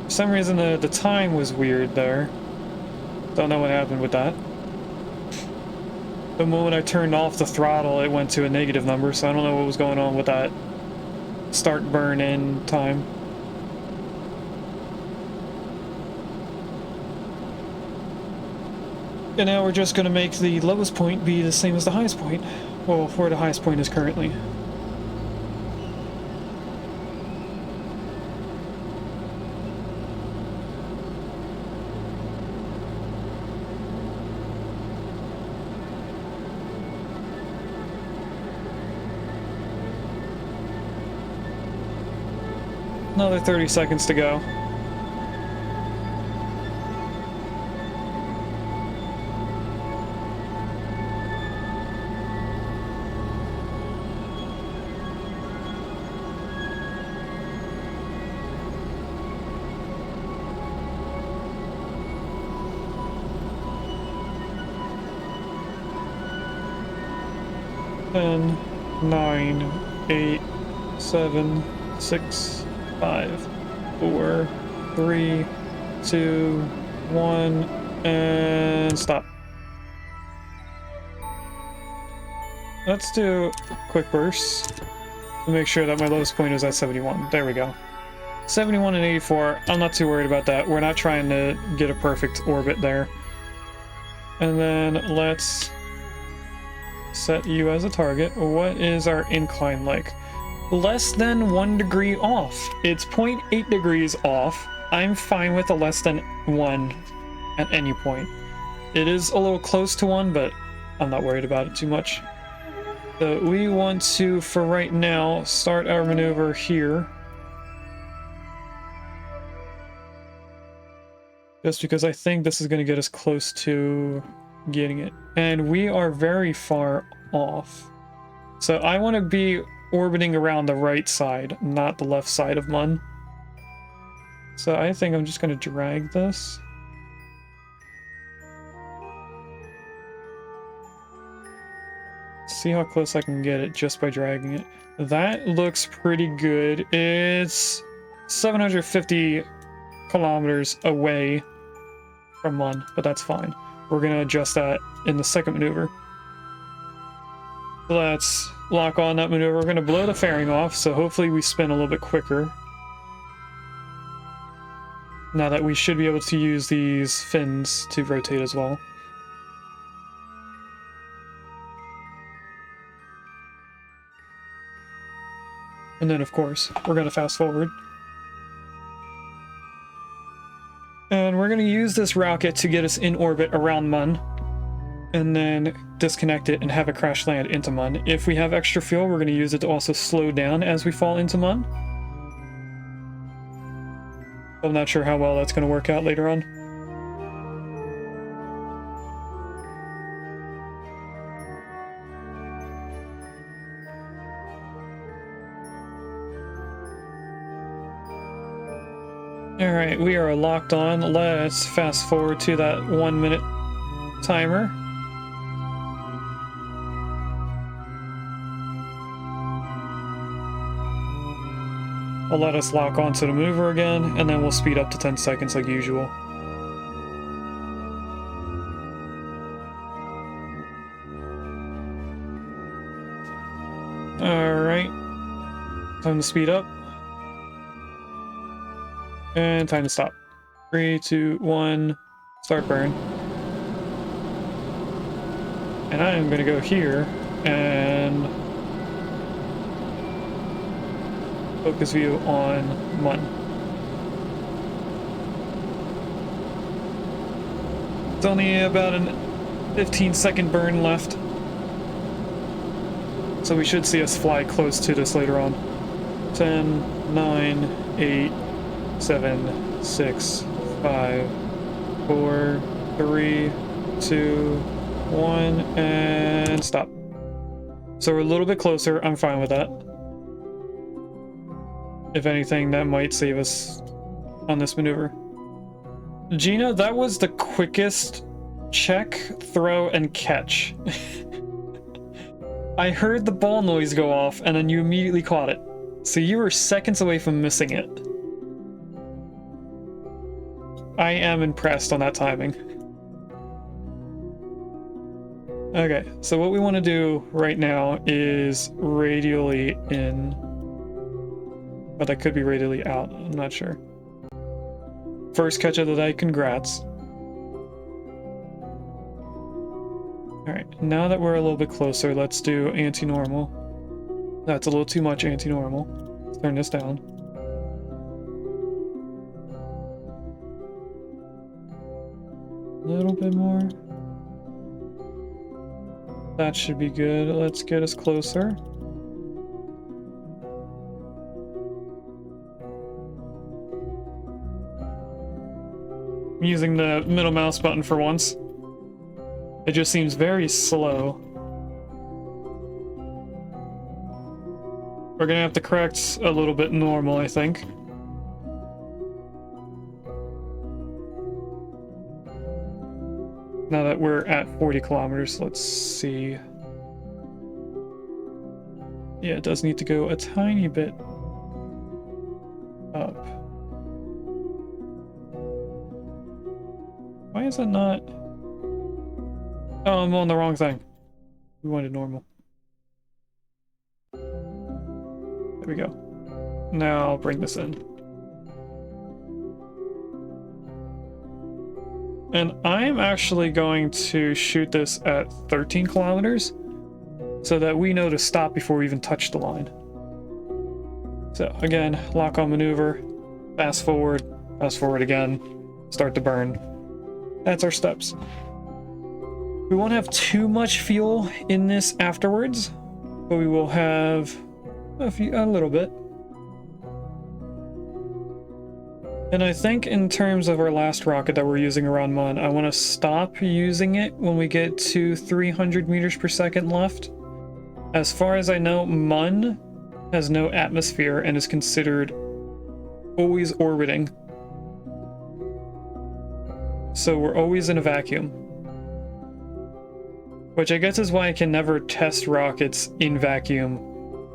For some reason the time was weird there. Don't know what happened with that. The moment I turned off the throttle, it went to a negative number, so I don't know what was going on with that start burn in time. And now we're just going to make the lowest point be the same as the highest point. Well, where the highest point is currently. Another 30 seconds to go. Ten, 9, 8, 7, 6, 5, 4, 3, 2, 1, and stop. Let's do quick bursts to make sure that my lowest point is at 71. There we go. 71 and 84. I'm not too worried about that. We're not trying to get a perfect orbit there. And then let's set you as a target. What is our incline like? Less than 1 degree off. It's 0.8 degrees off. I'm fine with a less than 1 at any point. It is a little close to 1, but I'm not worried about it too much. So we want to, for right now, start our maneuver here. Just because I think this is going to get us close to getting it. And we are very far off. So I want to be orbiting around the right side, not the left side of Mun. So I think I'm just going to drag this. See how close I can get it just by dragging it. That looks pretty good. It's 750 kilometers away from Mun, but that's fine. We're going to adjust that in the second maneuver. Let's lock on that maneuver. We're going to blow the fairing off, so hopefully we spin a little bit quicker. Now that we should be able to use these fins to rotate as well. And then, of course, we're going to fast forward. And we're going to use this rocket to get us in orbit around Mun. And then disconnect it and have it crash land into Mun. If we have extra fuel, we're going to use it to also slow down as we fall into Mun. I'm not sure how well that's going to work out later on. Alright, we are locked on. Let's fast forward to that 1 minute timer. I'll let us lock onto the mover again, and then we'll speed up to 10 seconds like usual. Alright. Time to speed up. And time to stop. 3, 2, 1, start burn. And I am going to go here and focus view on Mun. It's only about a 15-second burn left. So we should see us fly close to this later on. 10, 9, 8, 7, 6, 5, 4, 3, 2, 1, and stop. So we're a little bit closer. I'm fine with that. If anything, that might save us on this maneuver. Gina, that was the quickest check, throw, and catch. I heard the ball noise go off, and then you immediately caught it. So you were seconds away from missing it. I am impressed on that timing. Okay, so what we want to do right now is radially in. But that could be radially out, I'm not sure. First catch of the day, congrats. Alright, now that we're a little bit closer, let's do anti-normal. That's a little too much anti-normal. Let's turn this down. A little bit more. That should be good. Let's get us closer. I'm using the middle mouse button for once. It just seems very slow. We're gonna have to correct a little bit normal, I think. Now that we're at 40 kilometers, let's see. Yeah, it does need to go a tiny bit up. Why is it not? Oh, I'm on the wrong thing. We wanted normal. There we go. Now I'll bring this in. And I'm actually going to shoot this at 13 kilometers so that we know to stop before we even touch the line. So again, lock on maneuver, fast forward again, start to burn. That's our steps. We won't have too much fuel in this afterwards, but we will have a little bit. And I think in terms of our last rocket that we're using around Mun, I want to stop using it when we get to 300 meters per second left. As far as I know, Mun has no atmosphere and is considered always orbiting. So we're always in a vacuum. Which I guess is why I can never test rockets in vacuum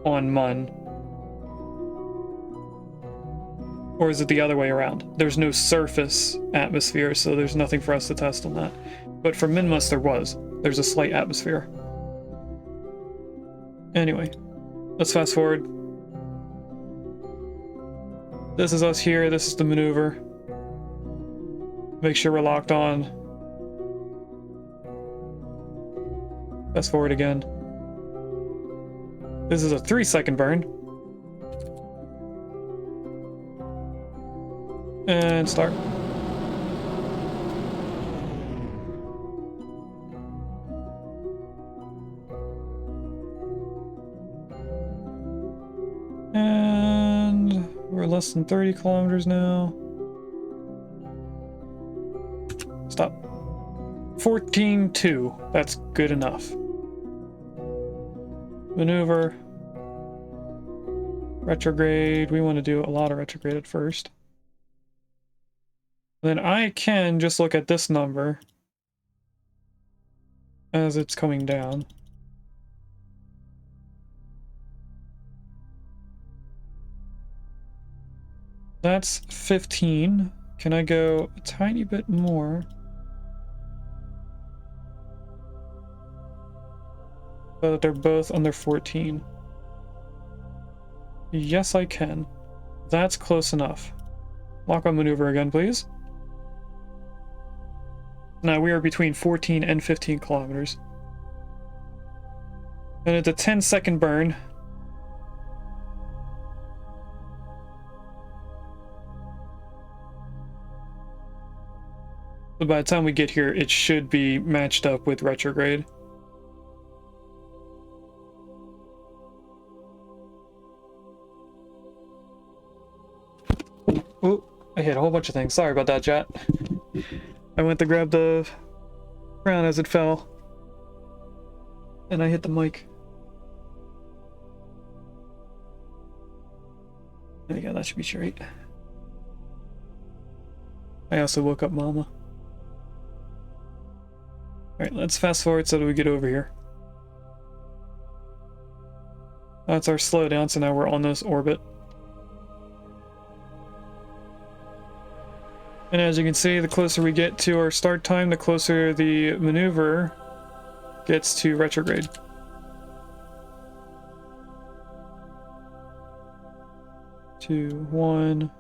on Mun. Or is it the other way around? There's no surface atmosphere, so there's nothing for us to test on that. But for Minmus there was. There's a slight atmosphere. Anyway, let's fast forward. This is us here, this is the maneuver. Make sure we're locked on. Fast forward again. This is a 3-second burn. And start. And we're less than 30 kilometers now. Stop. 14.2. That's good enough. Maneuver. Retrograde. We want to do a lot of retrograde at first. Then I can just look at this number as it's coming down. That's 15. Can I go a tiny bit more? So that they're both under 14. Yes, I can. That's close enough. Lock on maneuver again, please. Now we are between 14 and 15 kilometers. And it's a 10-second burn. But by the time we get here, it should be matched up with retrograde. Oh, I hit a whole bunch of things. Sorry about that, chat. I went to grab the crown as it fell, and I hit the mic. There we go, that should be straight. I also woke up Mama. Alright, let's fast forward so that we get over here. That's our slowdown, so now we're on this orbit. And as you can see, the closer we get to our start time, the closer the maneuver gets to retrograde. Two, one,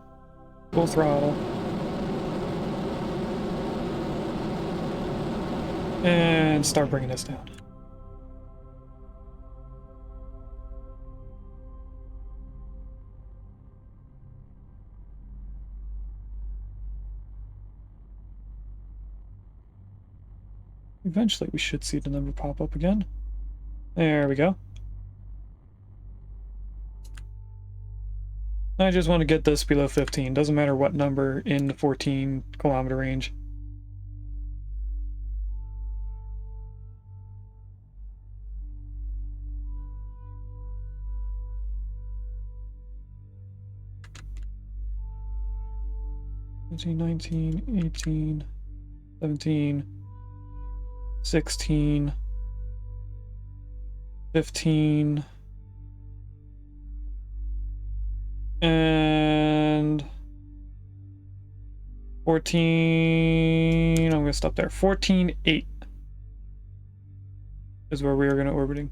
full throttle. And start bringing us down. Eventually we should see the number pop up again. There we go. I just want to get this below 15. Doesn't matter what number in the 14-kilometer range. 19, 18, 17, 16, 15, and 14. I'm going to stop there. 14.8 is where we are going to orbiting.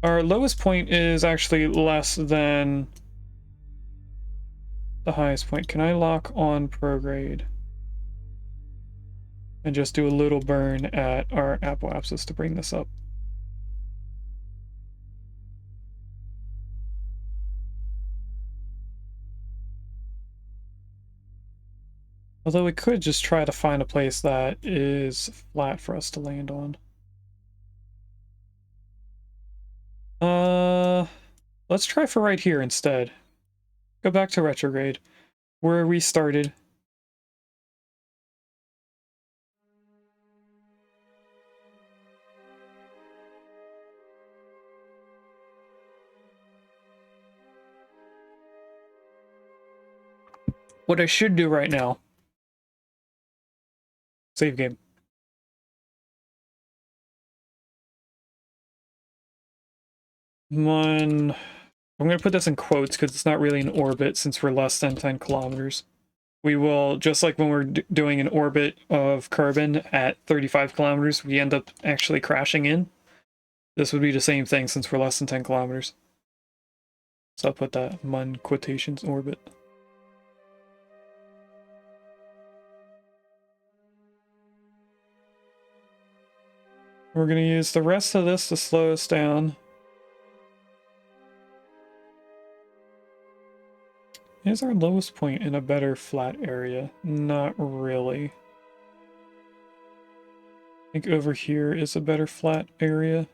Our lowest point is actually less than the highest point. Can I lock on prograde and just do a little burn at our apoapsis to bring this up? Although we could just try to find a place that is flat for us to land on. Let's try for right here instead. Go back to retrograde, where we started. What I should do right now. Save game. I'm going to put this in quotes because it's not really an orbit since we're less than 10 kilometers. We will, just like when we're doing an orbit of Kerbin at 35 kilometers, we end up actually crashing in. This would be the same thing since we're less than 10 kilometers. So I'll put that in quotations orbit. We're going to use the rest of this to slow us down. Is our lowest point in a better flat area? Not really. I think over here is a better flat area.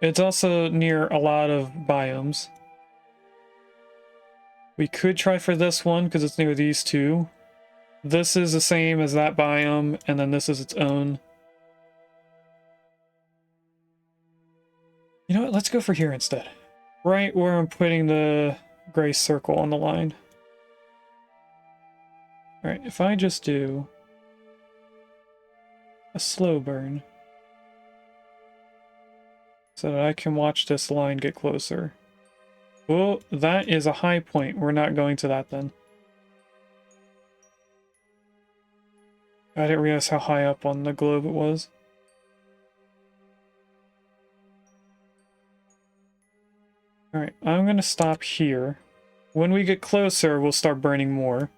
It's also near a lot of biomes. We could try for this one because it's near these two. This is the same as that biome, and then this is its own. You know what? Let's go for here instead. Right where I'm putting the gray circle on the line. Alright, if I just do a slow burn so that I can watch this line get closer. Well, that is a high point. We're not going to that then. I didn't realize how high up on the globe it was. Alright, I'm going to stop here. When we get closer, we'll start burning more.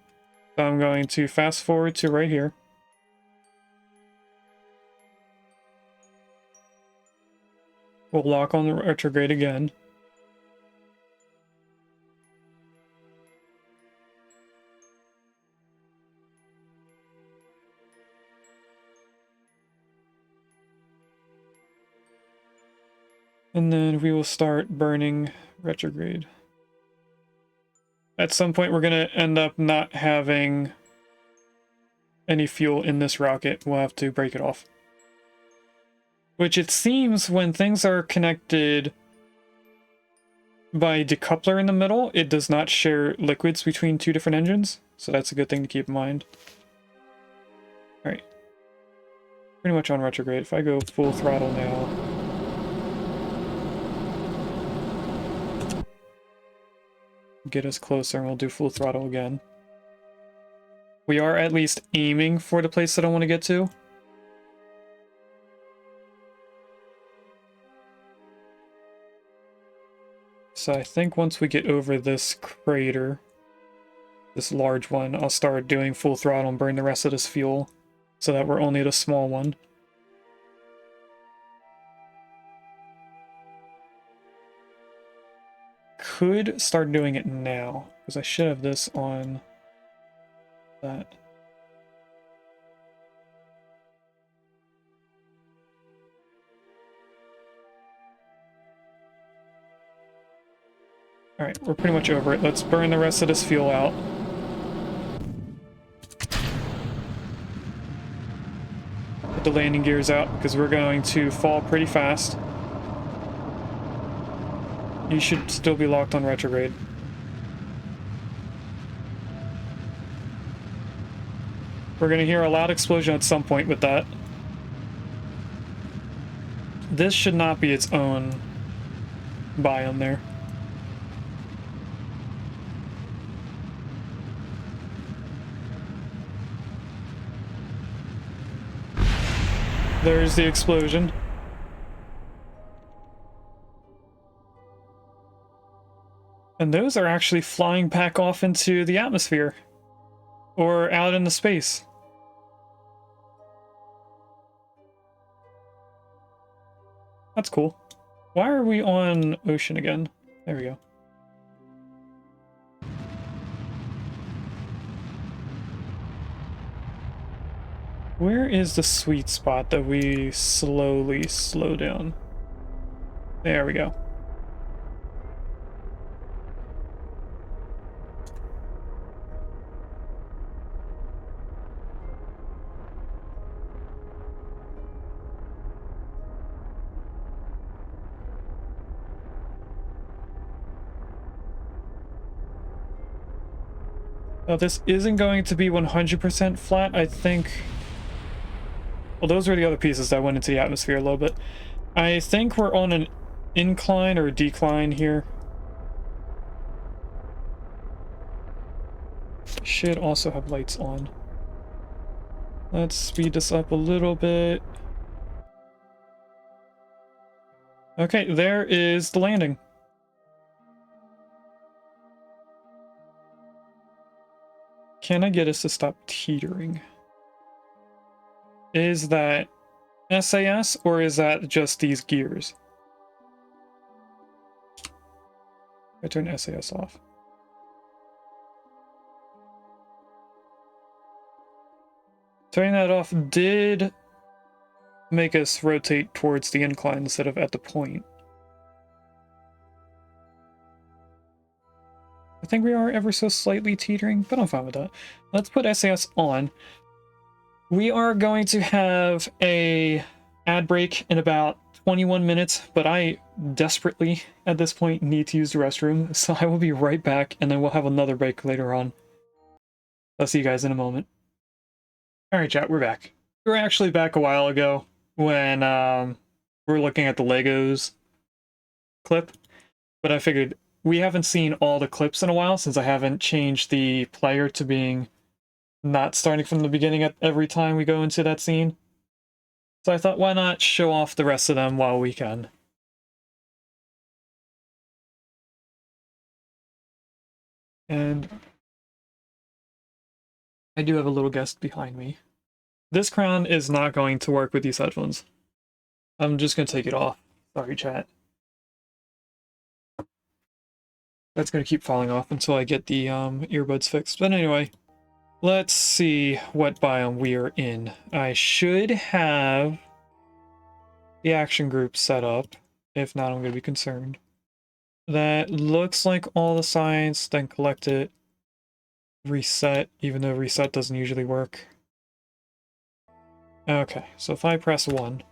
So I'm going to fast forward to right here. We'll lock on the retrograde again. And then we will start burning retrograde. At some point, we're going to end up not having any fuel in this rocket. We'll have to break it off. Which it seems when things are connected by decoupler in the middle, it does not share liquids between two different engines. So that's a good thing to keep in mind. Alright. Pretty much on retrograde. If I go full throttle now... get us closer and we'll do full throttle again. We are at least aiming for the place that I want to get to. So I think once we get over this crater, this large one, I'll start doing full throttle and burn the rest of this fuel so that we're only at a small one. Could start doing it now, because I should have this on that. Alright, we're pretty much over it. Let's burn the rest of this fuel out. Put the landing gears out, because we're going to fall pretty fast. You should still be locked on retrograde. We're going to hear a loud explosion at some point with that. This should not be its own biome there. There's the explosion. And those are actually flying back off into the atmosphere. Or out into space. That's cool. Why are we on ocean again? There we go. Where is the sweet spot that we slowly slow down? There we go. Now, this isn't going to be 100% flat, I think. Well, those are the other pieces that went into the atmosphere a little bit. I think we're on an incline or decline here. Should also have lights on. Let's speed this up a little bit. Okay, there is the landing. Can I get us to stop teetering? Is that SAS or is that just these gears? I turn SAS off. Turning that off did make us rotate towards the incline instead of at the point. I think we are ever so slightly teetering, but I'm fine with that. Let's put SAS on. We are going to have a ad break in about 21 minutes, but I desperately, at this point, need to use the restroom, so I will be right back, and then we'll have another break later on. I'll see you guys in a moment. Alright, chat, we're back. We were actually back a while ago when we were looking at the Legos clip, but I figured we haven't seen all the clips in a while since I haven't changed the player to being not starting from the beginning at every time we go into that scene. So I thought, why not show off the rest of them while we can? And I do have a little guest behind me. This crown is not going to work with these headphones. I'm just going to take it off. Sorry, chat. That's going to keep falling off until I get the earbuds fixed. But anyway, let's see what biome we are in. I should have the action group set up. If not, I'm going to be concerned. That looks like all the science, then collect it. Reset, even though reset doesn't usually work. Okay, so if I press 1.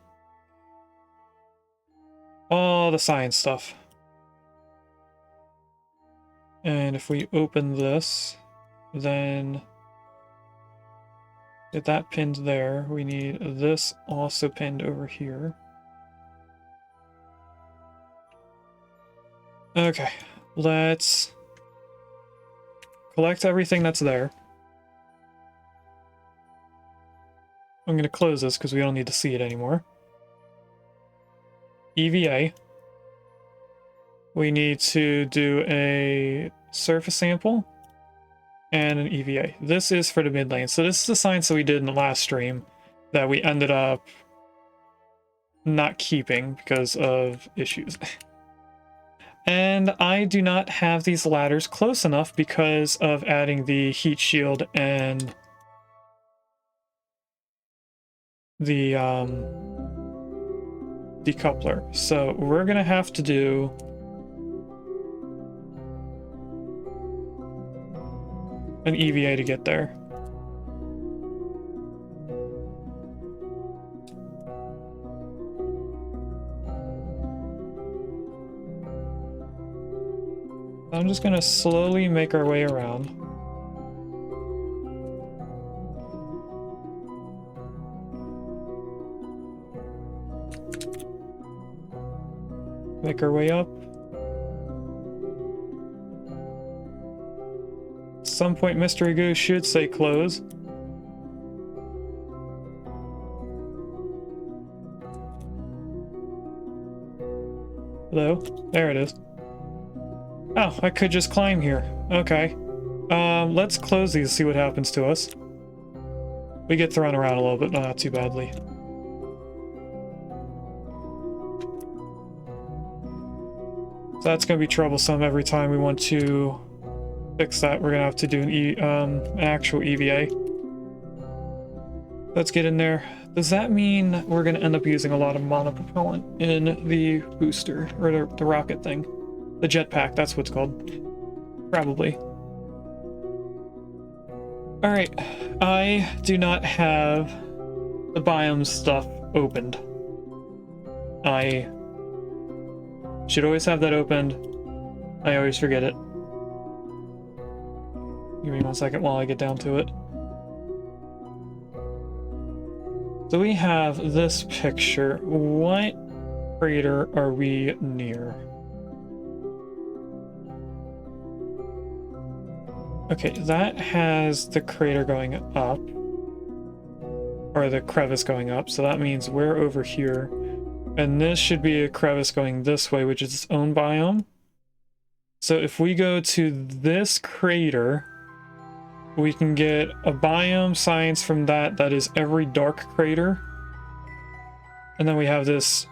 All the science stuff. And if we open this, then get that pinned there. We need this also pinned over here. Okay, let's collect everything that's there. I'm going to close this because we don't need to see it anymore. EVA. We need to do a surface sample and an EVA. This is for the mid lane. So this is the science that we did in the last stream that we ended up not keeping because of issues. And I do not have these ladders close enough because of adding the heat shield and the decoupler. So we're gonna have to do an EVA to get there. I'm just gonna slowly make our way around. Make our way up. At some point, Mystery Goo should say close. Hello? There it is. Oh, I could just climb here. Okay. Let's close these, see what happens to us. We get thrown around a little bit, not too badly. So that's going to be troublesome every time we want to fix that. We're going to have to do an actual EVA. Let's get in there. Does that mean we're going to end up using a lot of monopropellant in the booster, or the rocket thing? The jetpack, that's what's called. Probably. Alright, I do not have the biome stuff opened. I should always have that opened. I always forget it. Give me 1 second while I get down to it. So we have this picture. What crater are we near? Okay, that has the crater going up. Or the crevice going up, so that means we're over here. And this should be a crevice going this way, which is its own biome. So if we go to this crater, we can get a biome science from that is every dark crater. And then we have this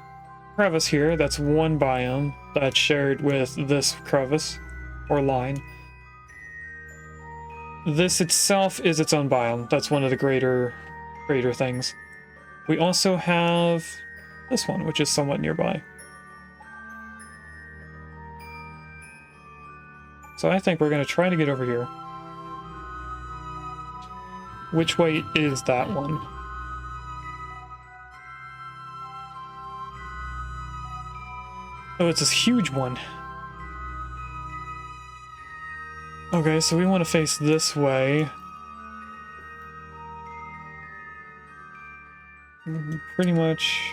crevice here, that's one biome that's shared with this crevice, or line. This itself is its own biome, that's one of the greater things. We also have this one, which is somewhat nearby. So I think we're going to try to get over here. Which way is that one? Oh, it's this huge one. Okay, so we want to face this way. Pretty much.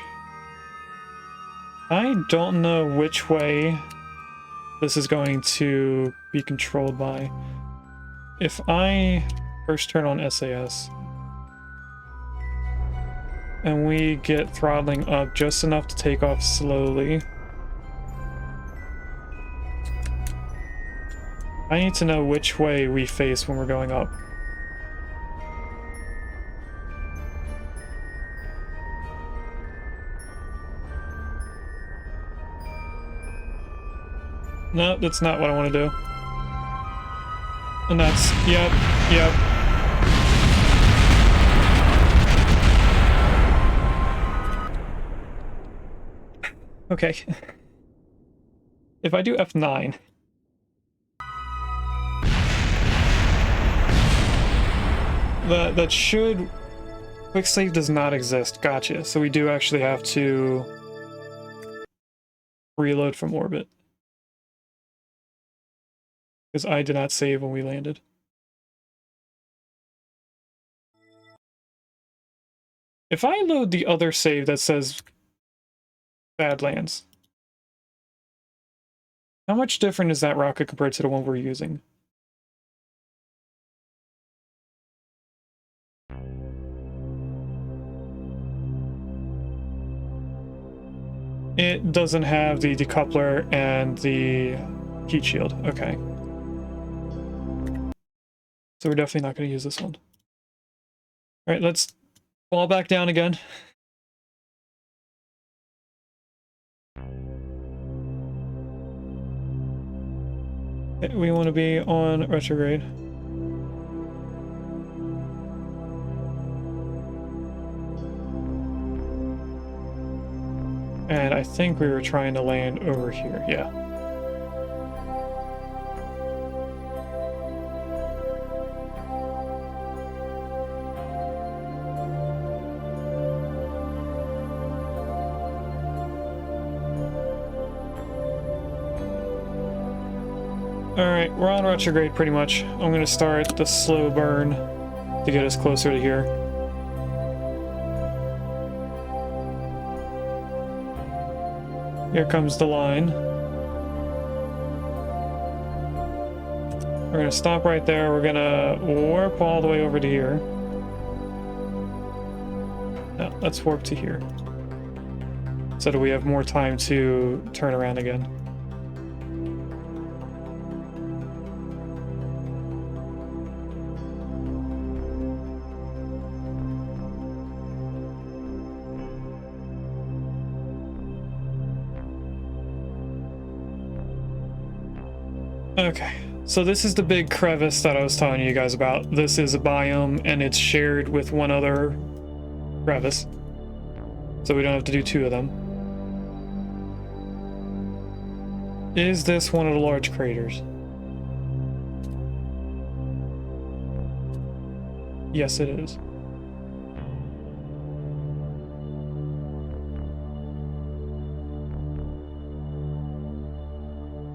I don't know which way this is going to be controlled by. If I first turn on SAS and we get throttling up just enough to take off slowly, I need to know which way we face when we're going up. No, that's not what I want to do. And that's, yep. Okay. If I do F9. That should... Quick save does not exist. Gotcha. So we do actually have to reload from orbit. Because I did not save when we landed. If I load the other save that says Badlands, how much different is that rocket compared to the one we're using? It doesn't have the decoupler and the heat shield. Okay. So we're definitely not going to use this one. Alright, let's fall back down again. We want to be on retrograde. And I think we were trying to land over here, yeah. Alright, we're on retrograde pretty much. I'm gonna start the slow burn to get us closer to here. Here comes the line. We're gonna stop right there. We're gonna warp all the way over to here. No, let's warp to here, so that we have more time to turn around again. Okay, so this is the big crevice that I was telling you guys about. This is a biome, and it's shared with one other crevice, so we don't have to do two of them. Is this one of the large craters? Yes, it is.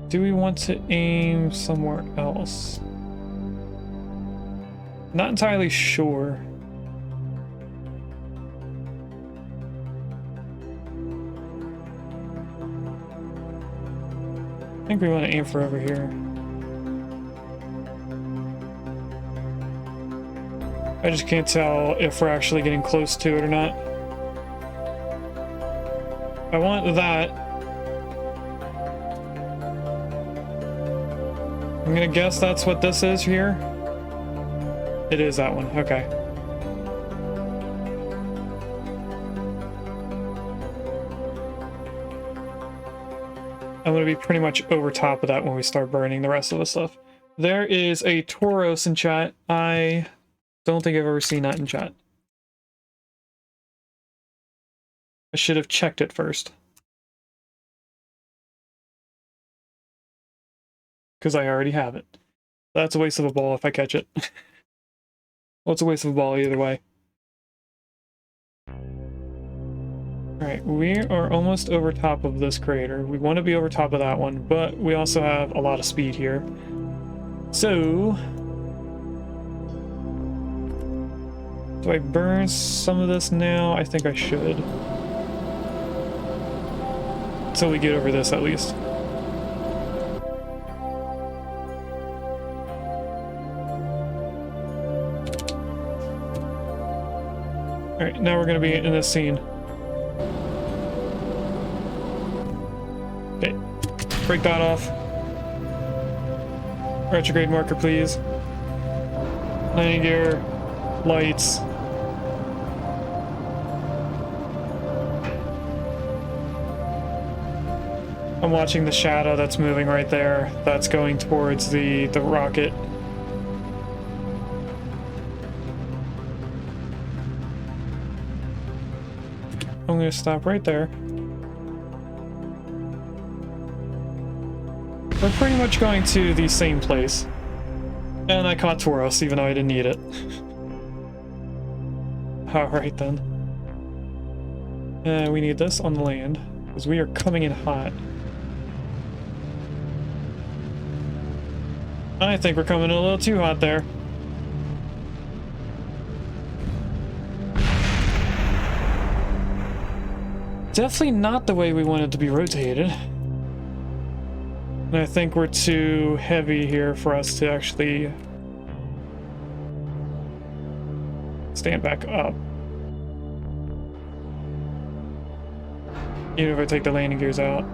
Do we want to aim somewhere else? Not entirely sure. I think we want to aim for over here. I just can't tell if we're actually getting close to it or not. I want that. I'm gonna guess that's what this is here. It is that one, okay. I'm gonna be pretty much over top of that when we start burning the rest of the stuff. There is a Tauros in chat. I don't think I've ever seen that in chat. I should have checked it first. Because I already have it. That's a waste of a ball if I catch it. Well, it's a waste of a ball either way. Alright, we are almost over top of this crater. We want to be over top of that one, but we also have a lot of speed here. So... do I burn some of this now? I think I should. Until we get over this, at least. Alright, now we're going to be in this scene. Okay, break that off. Retrograde marker, please. Landing gear, lights. I'm watching the shadow that's moving right there. That's going towards the rocket. I'm going to stop right there. We're pretty much going to the same place. And I caught Tauros, even though I didn't need it. Alright then. We need this on the land, because we are coming in hot. I think we're coming in a little too hot there. Definitely not the way we want it to be rotated. And I think we're too heavy here for us to actually stand back up. Even if I take the landing gears out.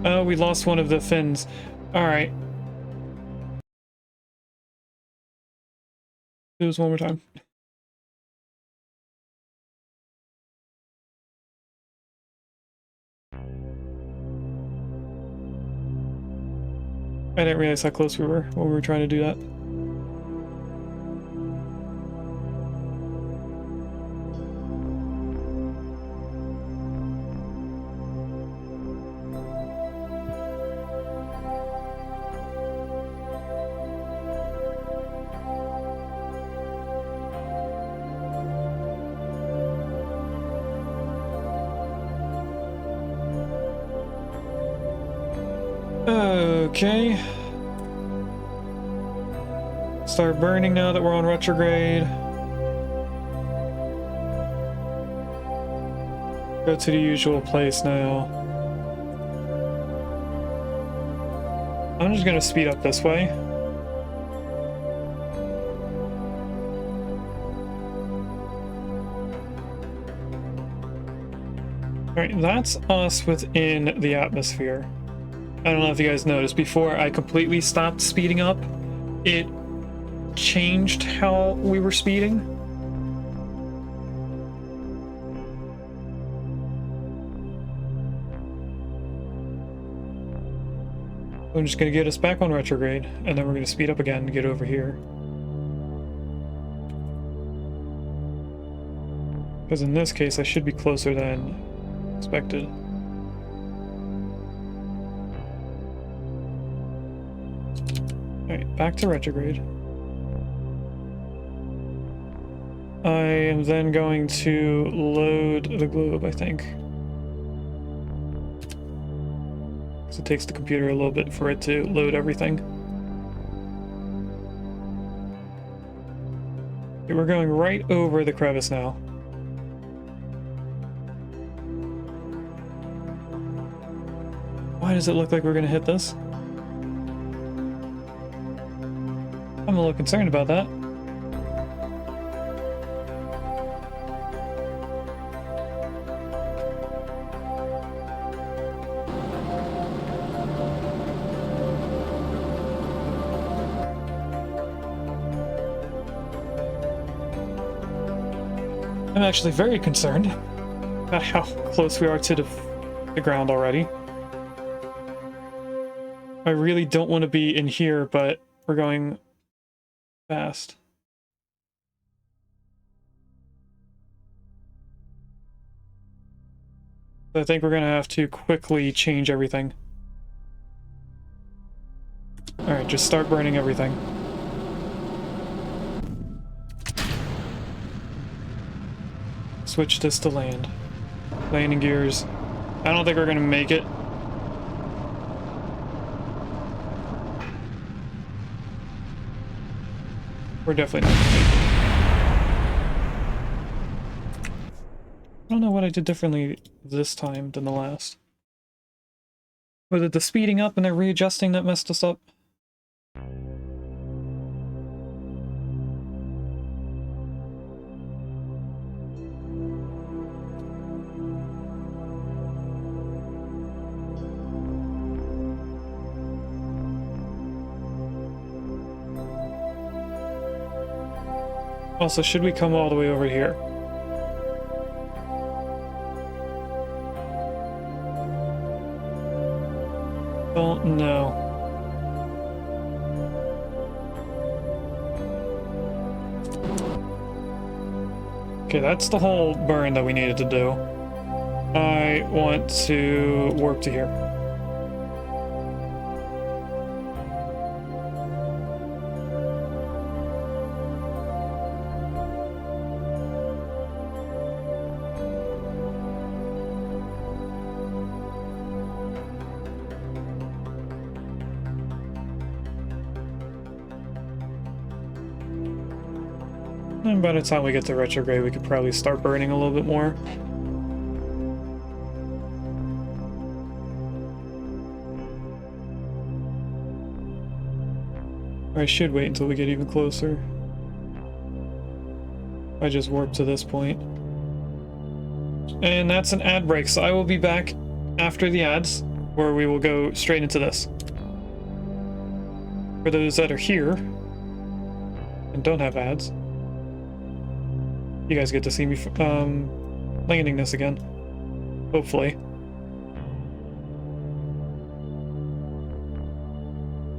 Oh, we lost one of the fins. Alright. Do this one more time. I didn't realize how close we were when we were trying to do that. Okay. Start burning now that we're on retrograde. Go to the usual place now. I'm just gonna speed up this way. Alright, that's us within the atmosphere. I don't know if you guys noticed, before I completely stopped speeding up, it changed how we were speeding. I'm just going to get us back on retrograde, and then we're going to speed up again and get over here. Because in this case, I should be closer than expected. Alright, back to retrograde. I am then going to load the globe, I think. Because it takes the computer a little bit for it to load everything. Okay, we're going right over the crevice now. Why does it look like we're going to hit this? I'm a little concerned about that. I'm actually very concerned about how close we are to the ground already. I really don't want to be in here, but we're going fast. So I think we're going to have to quickly change everything. Alright, just start burning everything. Switch this to land. Landing gears. I don't think we're going to make it. We're definitely not going to make it. I don't know what I did differently this time than the last. Was it the speeding up and the readjusting that messed us up? Also, should we come all the way over here? Don't know. Okay, that's the whole burn that we needed to do. I want to warp to here. And by the time we get to retrograde, we could probably start burning a little bit more. Or I should wait until we get even closer. I just warped to this point. And that's an ad break, so I will be back after the ads, where we will go straight into this. For those that are here and don't have ads, you guys get to see me landing this again, hopefully.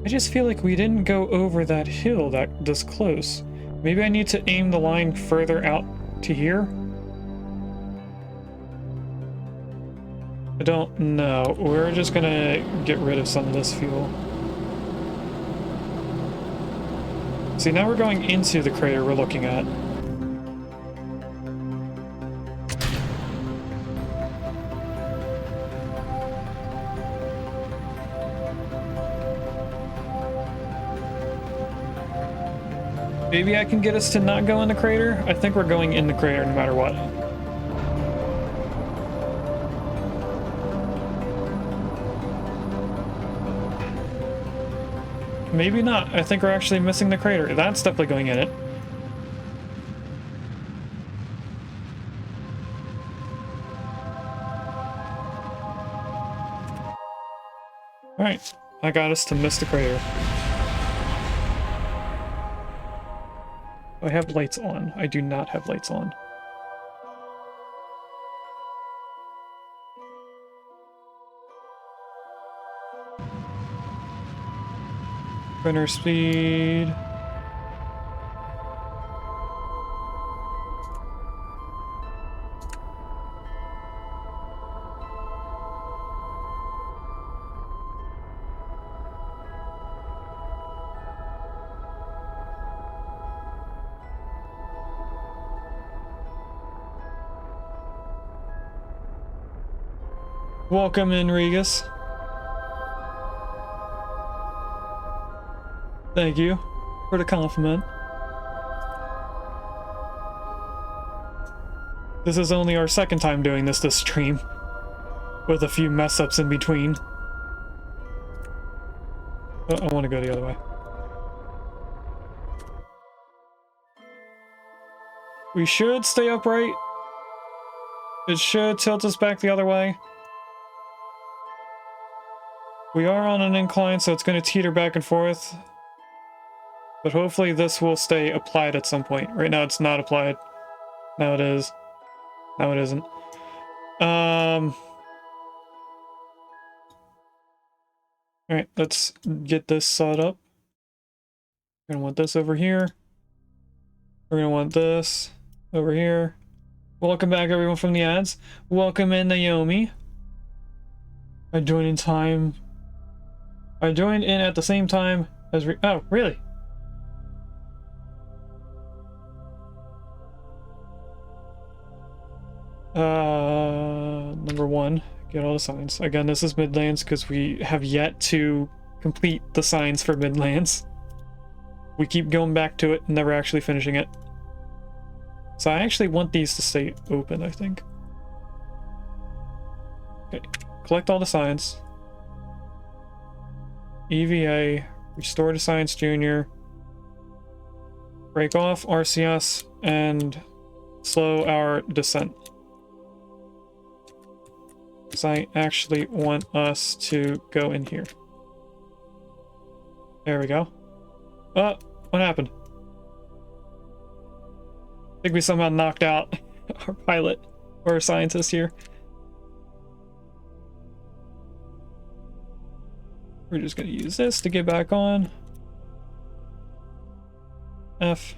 I just feel like we didn't go over that hill this close. Maybe I need to aim the line further out to here? I don't know. We're just gonna get rid of some of this fuel. See, now we're going into the crater we're looking at. Maybe I can get us to not go in the crater? I think we're going in the crater no matter what. Maybe not. I think we're actually missing the crater. That's definitely going in it. Alright, I got us to miss the crater. I have lights on. I do not have lights on. Burner speed. Welcome in, Regis. Thank you for the compliment. This is only our second time doing this stream, with a few mess-ups in between. Oh, I want to go the other way. We should stay upright. It should tilt us back the other way. We are on an incline, so it's going to teeter back and forth. But hopefully this will stay applied at some point. Right now it's not applied. Now it is. Now it isn't. Alright, let's get this sawed up. We're gonna want this over here. We're gonna want this over here. Welcome back, everyone, from the ads. Welcome in, Naomi. I joined in time. I joined in at the same time as oh, really? Number one, get all the signs. Again, this is Midlands because we have yet to complete the signs for Midlands. We keep going back to it, never actually finishing it. So I actually want these to stay open, I think. Okay, collect all the signs. EVA, restore to Science Junior. Break off RCS and slow our descent. Because I actually want us to go in here. There we go. Oh, what happened? I think we somehow knocked out our pilot or our scientist here. We're just going to use this to get back on. F.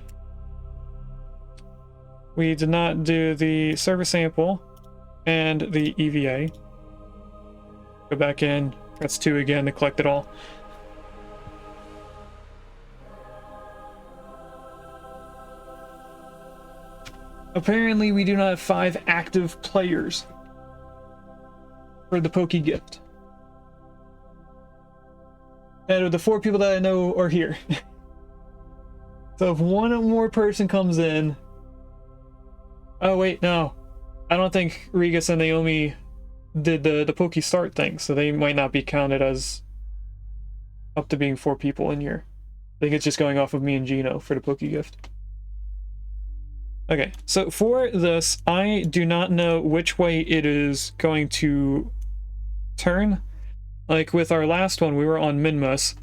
We did not do the service sample and the EVA. Go back in. That's 2 again to collect it all. Apparently we do not have 5 active players for the Poke gift. And the 4 people that I know are here. So if one more person comes in... Oh wait, no. I don't think Regis and Naomi did the Poke start thing, so they might not be counted as up to being 4 people in here. I think it's just going off of me and Gino for the Poke gift. Okay, so for this, I do not know which way it is going to turn. Like with our last one, we were on Minmus.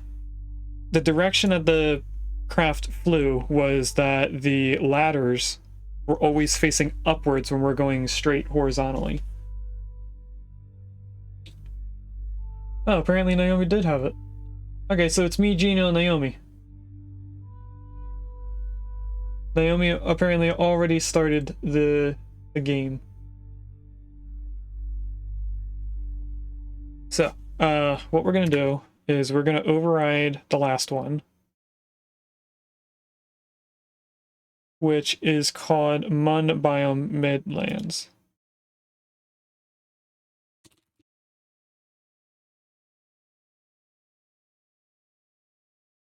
The direction that the craft flew was that the ladders were always facing upwards when we're going straight horizontally. Oh, apparently Naomi did have it. Okay, so it's me, Gino, and Naomi. Naomi apparently already started the game. So, what we're gonna do is we're gonna override the last one, which is called Mun Biome Midlands.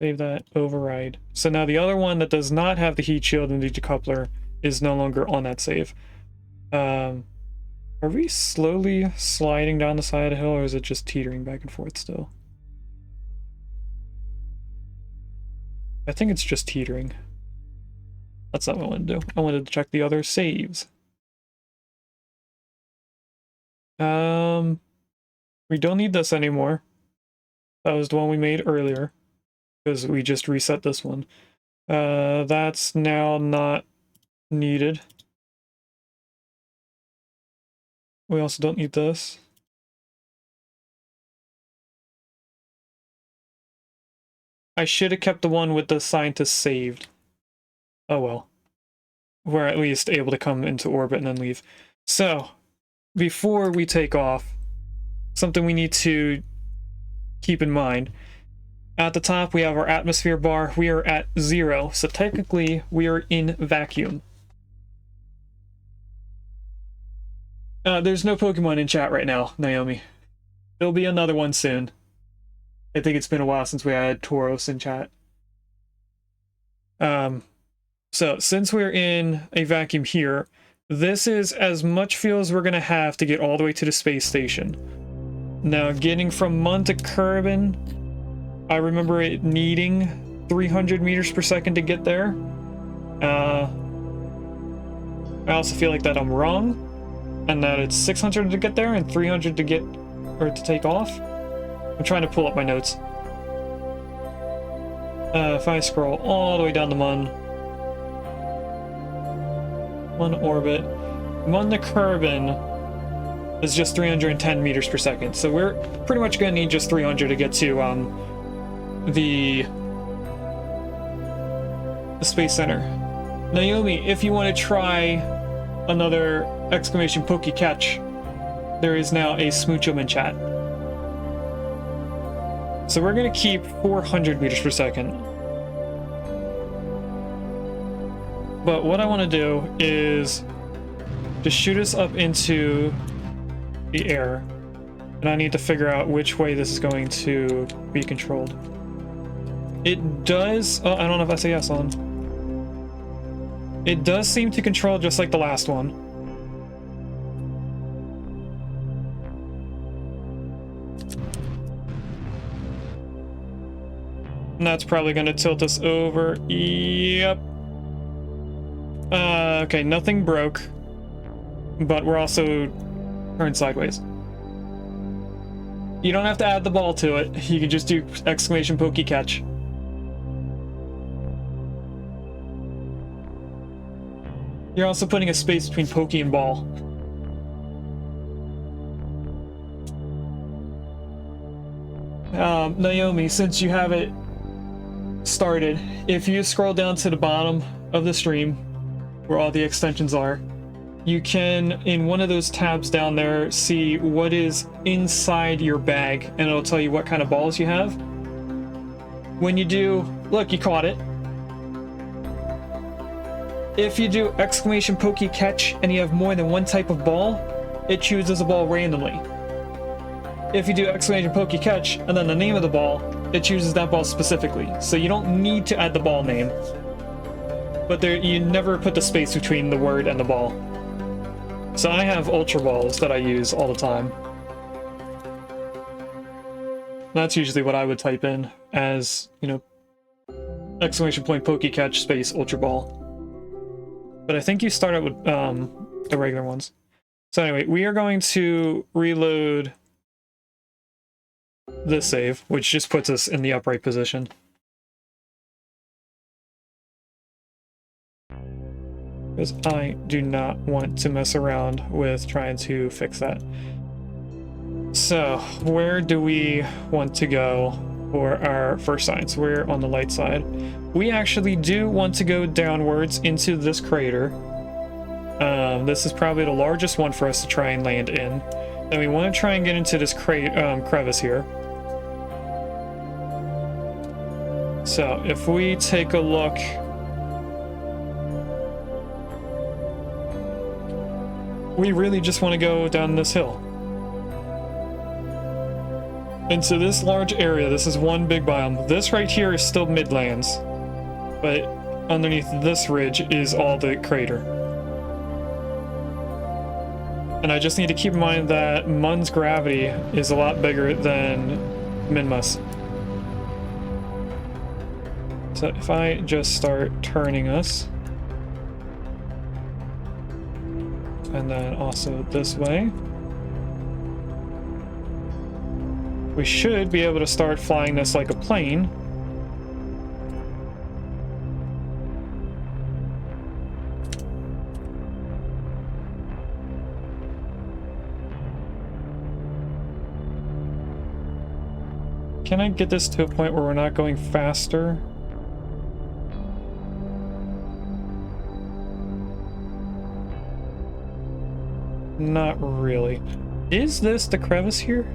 Save that, override. So now the other one that does not have the heat shield and the decoupler is no longer on that save. Are we slowly sliding down the side of the hill, or is it just teetering back and forth still? I think it's just teetering. That's not what I wanted to do. I wanted to check the other saves. We don't need this anymore. That was the one we made earlier, because we just reset this one. That's now not needed. We also don't need this. I should have kept the one with the scientist saved. Oh well. We're at least able to come into orbit and then leave. So, before we take off, something we need to keep in mind. At the top, we have our atmosphere bar. We are at 0, so technically we are in vacuum. There's no Pokemon in chat right now, Naomi. There'll be another one soon. I think it's been a while since we had Tauros in chat. So since we're in a vacuum here, this is as much fuel as we're going to have to get all the way to the space station. Now, getting from Mun to Kerbin, I remember it needing 300 meters per second to get there. I also feel like that I'm wrong, and that it's 600 to get there and 300 to get, or to take off. I'm trying to pull up my notes. If I scroll all the way down to Mun orbit, Mun to Kerbin is just 310 meters per second. So we're pretty much going to need just 300 to get to the Space Center. Naomi, if you want to try another exclamation pokey catch, there is now a smoochum in chat. So we're going to keep 400 meters per second. But what I want to do is just shoot us up into the air. And I need to figure out which way this is going to be controlled. It does... Oh, I don't have SAS on. It does seem to control just like the last one. And that's probably going to tilt us over. Yep. Okay, nothing broke. But we're also turned sideways. You don't have to add the ball to it. You can just do exclamation pokey catch. You're also putting a space between pokey and ball. Naomi, since you have it started, if you scroll down to the bottom of the stream, where all the extensions are, you can, in one of those tabs down there, see what is inside your bag, and it'll tell you what kind of balls you have. When you do, look, you caught it. If you do exclamation pokey catch and you have more than one type of ball, it chooses a ball randomly. If you do exclamation pokey catch and then the name of the ball, it chooses that ball specifically. So you don't need to add the ball name, but there, you never put the space between the word and the ball. So I have ultra balls that I use all the time. That's usually what I would type in as, you know, exclamation point pokey catch space ultra ball. But I think you start out with the regular ones. So anyway, we are going to reload this save, which just puts us in the upright position. Because I do not want to mess around with trying to fix that. So, where do we want to go for our first science? We're on the light side. We actually do want to go downwards into this crater. This is probably the largest one for us to try and land in. Then we want to try and get into this crevice here. So, if we take a look... we really just want to go down this hill. Into this large area, this is one big biome. This right here is still Midlands, but underneath this ridge is all the crater. And I just need to keep in mind that Mun's gravity is a lot bigger than Minmus. So if I just start turning us, and then also this way, we should be able to start flying this like a plane. Can I get this to a point where we're not going faster? Not really. Is this the crevice here?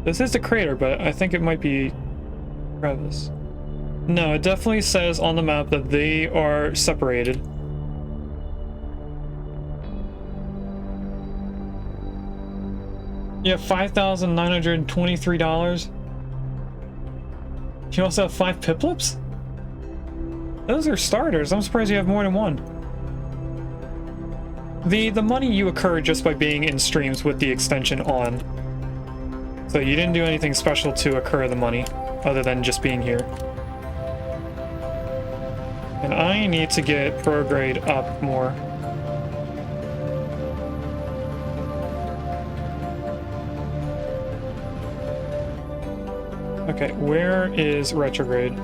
This is the crater, but I think it might be crevice. No, it definitely says on the map that they are separated. You have $5,923. You also have 5 piplips? Those are starters. I'm surprised you have more than one. The money you occur just by being in streams with the extension on. So you didn't do anything special to occur the money, other than just being here. And I need to get prograde up more. Okay, where is retrograde?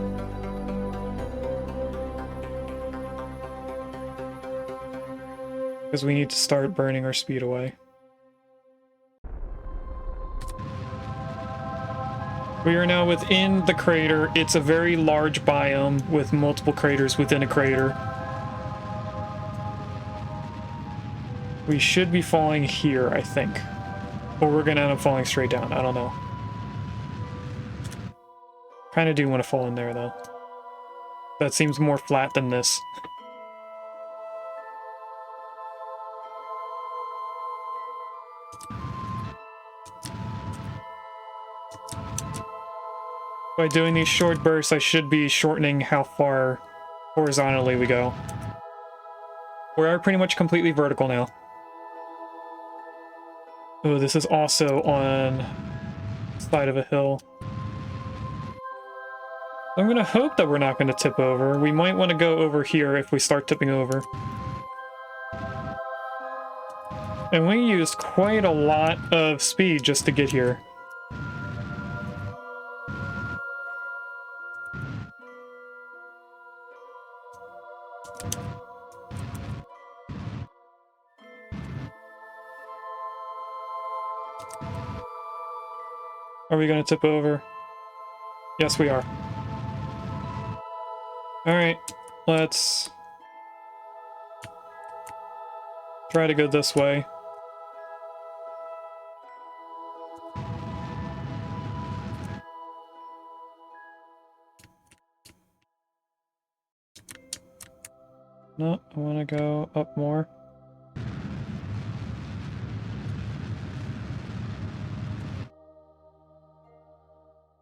Because we need to start burning our speed away. We are now within the crater. It's a very large biome with multiple craters within a crater. We should be falling here, I think. Or we're gonna end up falling straight down, I don't know. Kinda do want to fall in there, though. That seems more flat than this. By doing these short bursts, I should be shortening how far horizontally we go. We are pretty much completely vertical now. Oh, this is also on the side of a hill. I'm gonna hope that we're not gonna tip over. We might want to go over here if we start tipping over. And we used quite a lot of speed just to get here. Are we gonna tip over? Yes, we are. Alright, let's try to go this way. No, I want to go up more.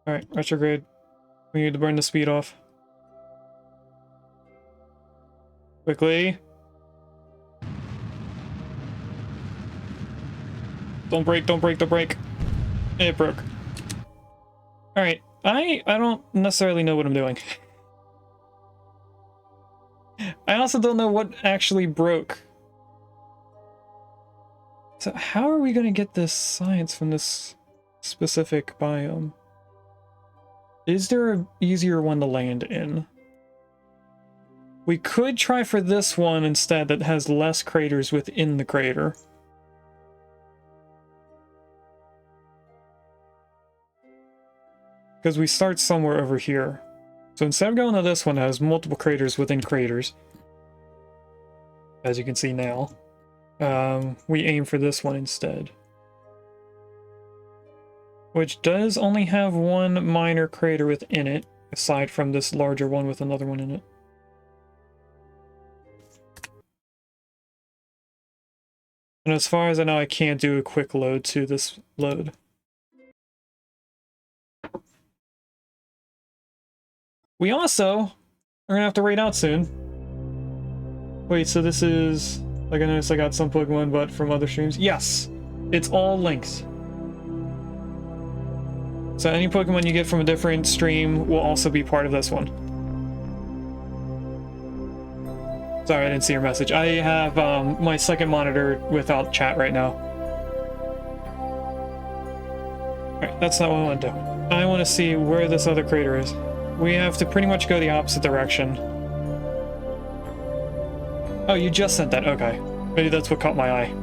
Alright, retrograde. We need to burn the speed off. Quickly. Don't break, don't break, don't break. It broke. Alright, I don't necessarily know what I'm doing. I also don't know what actually broke. So how are we going to get this science from this specific biome? Is there an easier one to land in? We could try for this one instead that has less craters within the crater. Because we start somewhere over here. So instead of going to this one that has multiple craters within craters, as you can see now, we aim for this one instead. Which does only have one minor crater within it, aside from this larger one with another one in it. And as far as I know, I can't do a quick load to this load. We also are gonna have to raid out soon. Wait, so this is... Like, I noticed I got some Pokemon, but from other streams? Yes! It's all linked. So any Pokemon you get from a different stream will also be part of this one. Sorry, I didn't see your message. I have my second monitor without chat right now. Alright, that's not what I want to do. I want to see where this other crater is. We have to pretty much go the opposite direction. Oh, you just sent that. Okay. Maybe that's what caught my eye.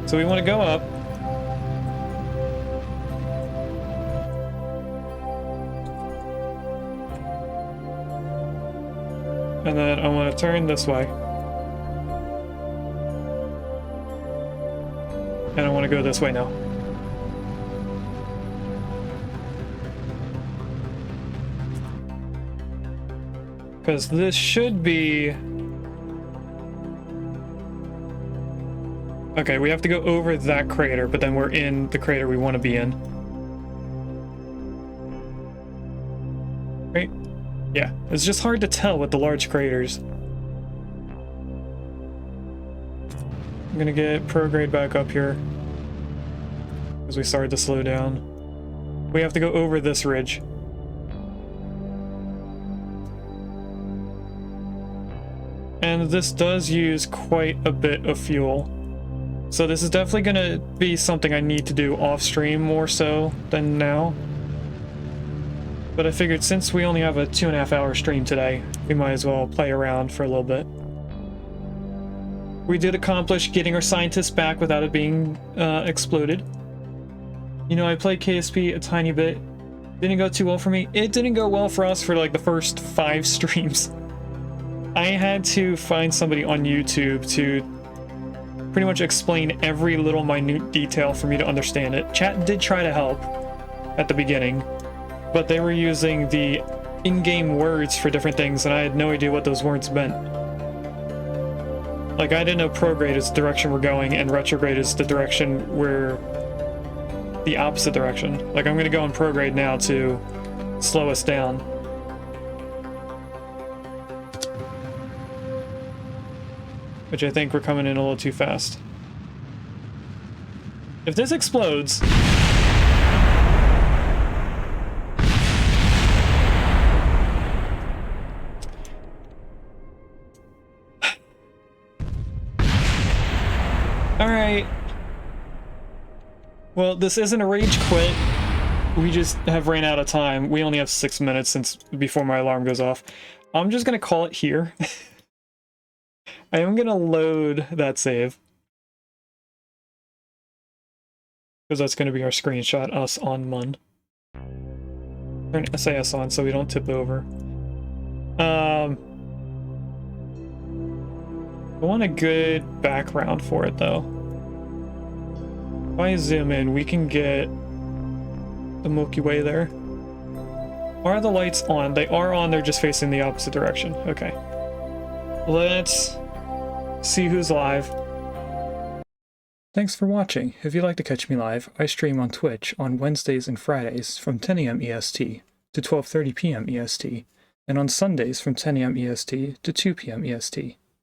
So we want to go up. And then I want to turn this way. And I want to go this way now. Because this should be... Okay, we have to go over that crater, but then we're in the crater we want to be in. Right? Yeah, it's just hard to tell with the large craters. I'm gonna get prograde back up here as we started to slow down. We have to go over this ridge. And this does use quite a bit of fuel. So this is definitely gonna be something I need to do off stream more so than now. But I figured since we only have a 2.5 hour stream today, we might as well play around for a little bit. We did accomplish getting our scientists back without it being exploded. You know, I played KSP a tiny bit. Didn't go too well for me. It didn't go well for us for like the first 5 streams. I had to find somebody on YouTube to pretty much explain every little minute detail for me to understand it. Chat did try to help at the beginning, but they were using the in-game words for different things, and I had no idea what those words meant. Like, I didn't know prograde is the direction we're going, and retrograde is the direction we're... the opposite direction. Like, I'm gonna go in prograde now to slow us down. Which I think we're coming in a little too fast. If this explodes... Alright. Well, this isn't a rage quit. We just have ran out of time. We only have 6 minutes since before my alarm goes off. I'm just gonna call it here. I am gonna load that save. Because that's gonna be our screenshot, us on Mun. Turn SAS on so we don't tip over. I want a good background for it though. If I zoom in, we can get the Milky Way there. Are the lights on? They are on, they're just facing the opposite direction. Okay. Let's see who's live. Thanks for watching. If you'd like to catch me live, I stream on Twitch on Wednesdays and Fridays from 10 AM EST to 12:30 PM EST, and on Sundays from 10 AM EST to 2 PM EST.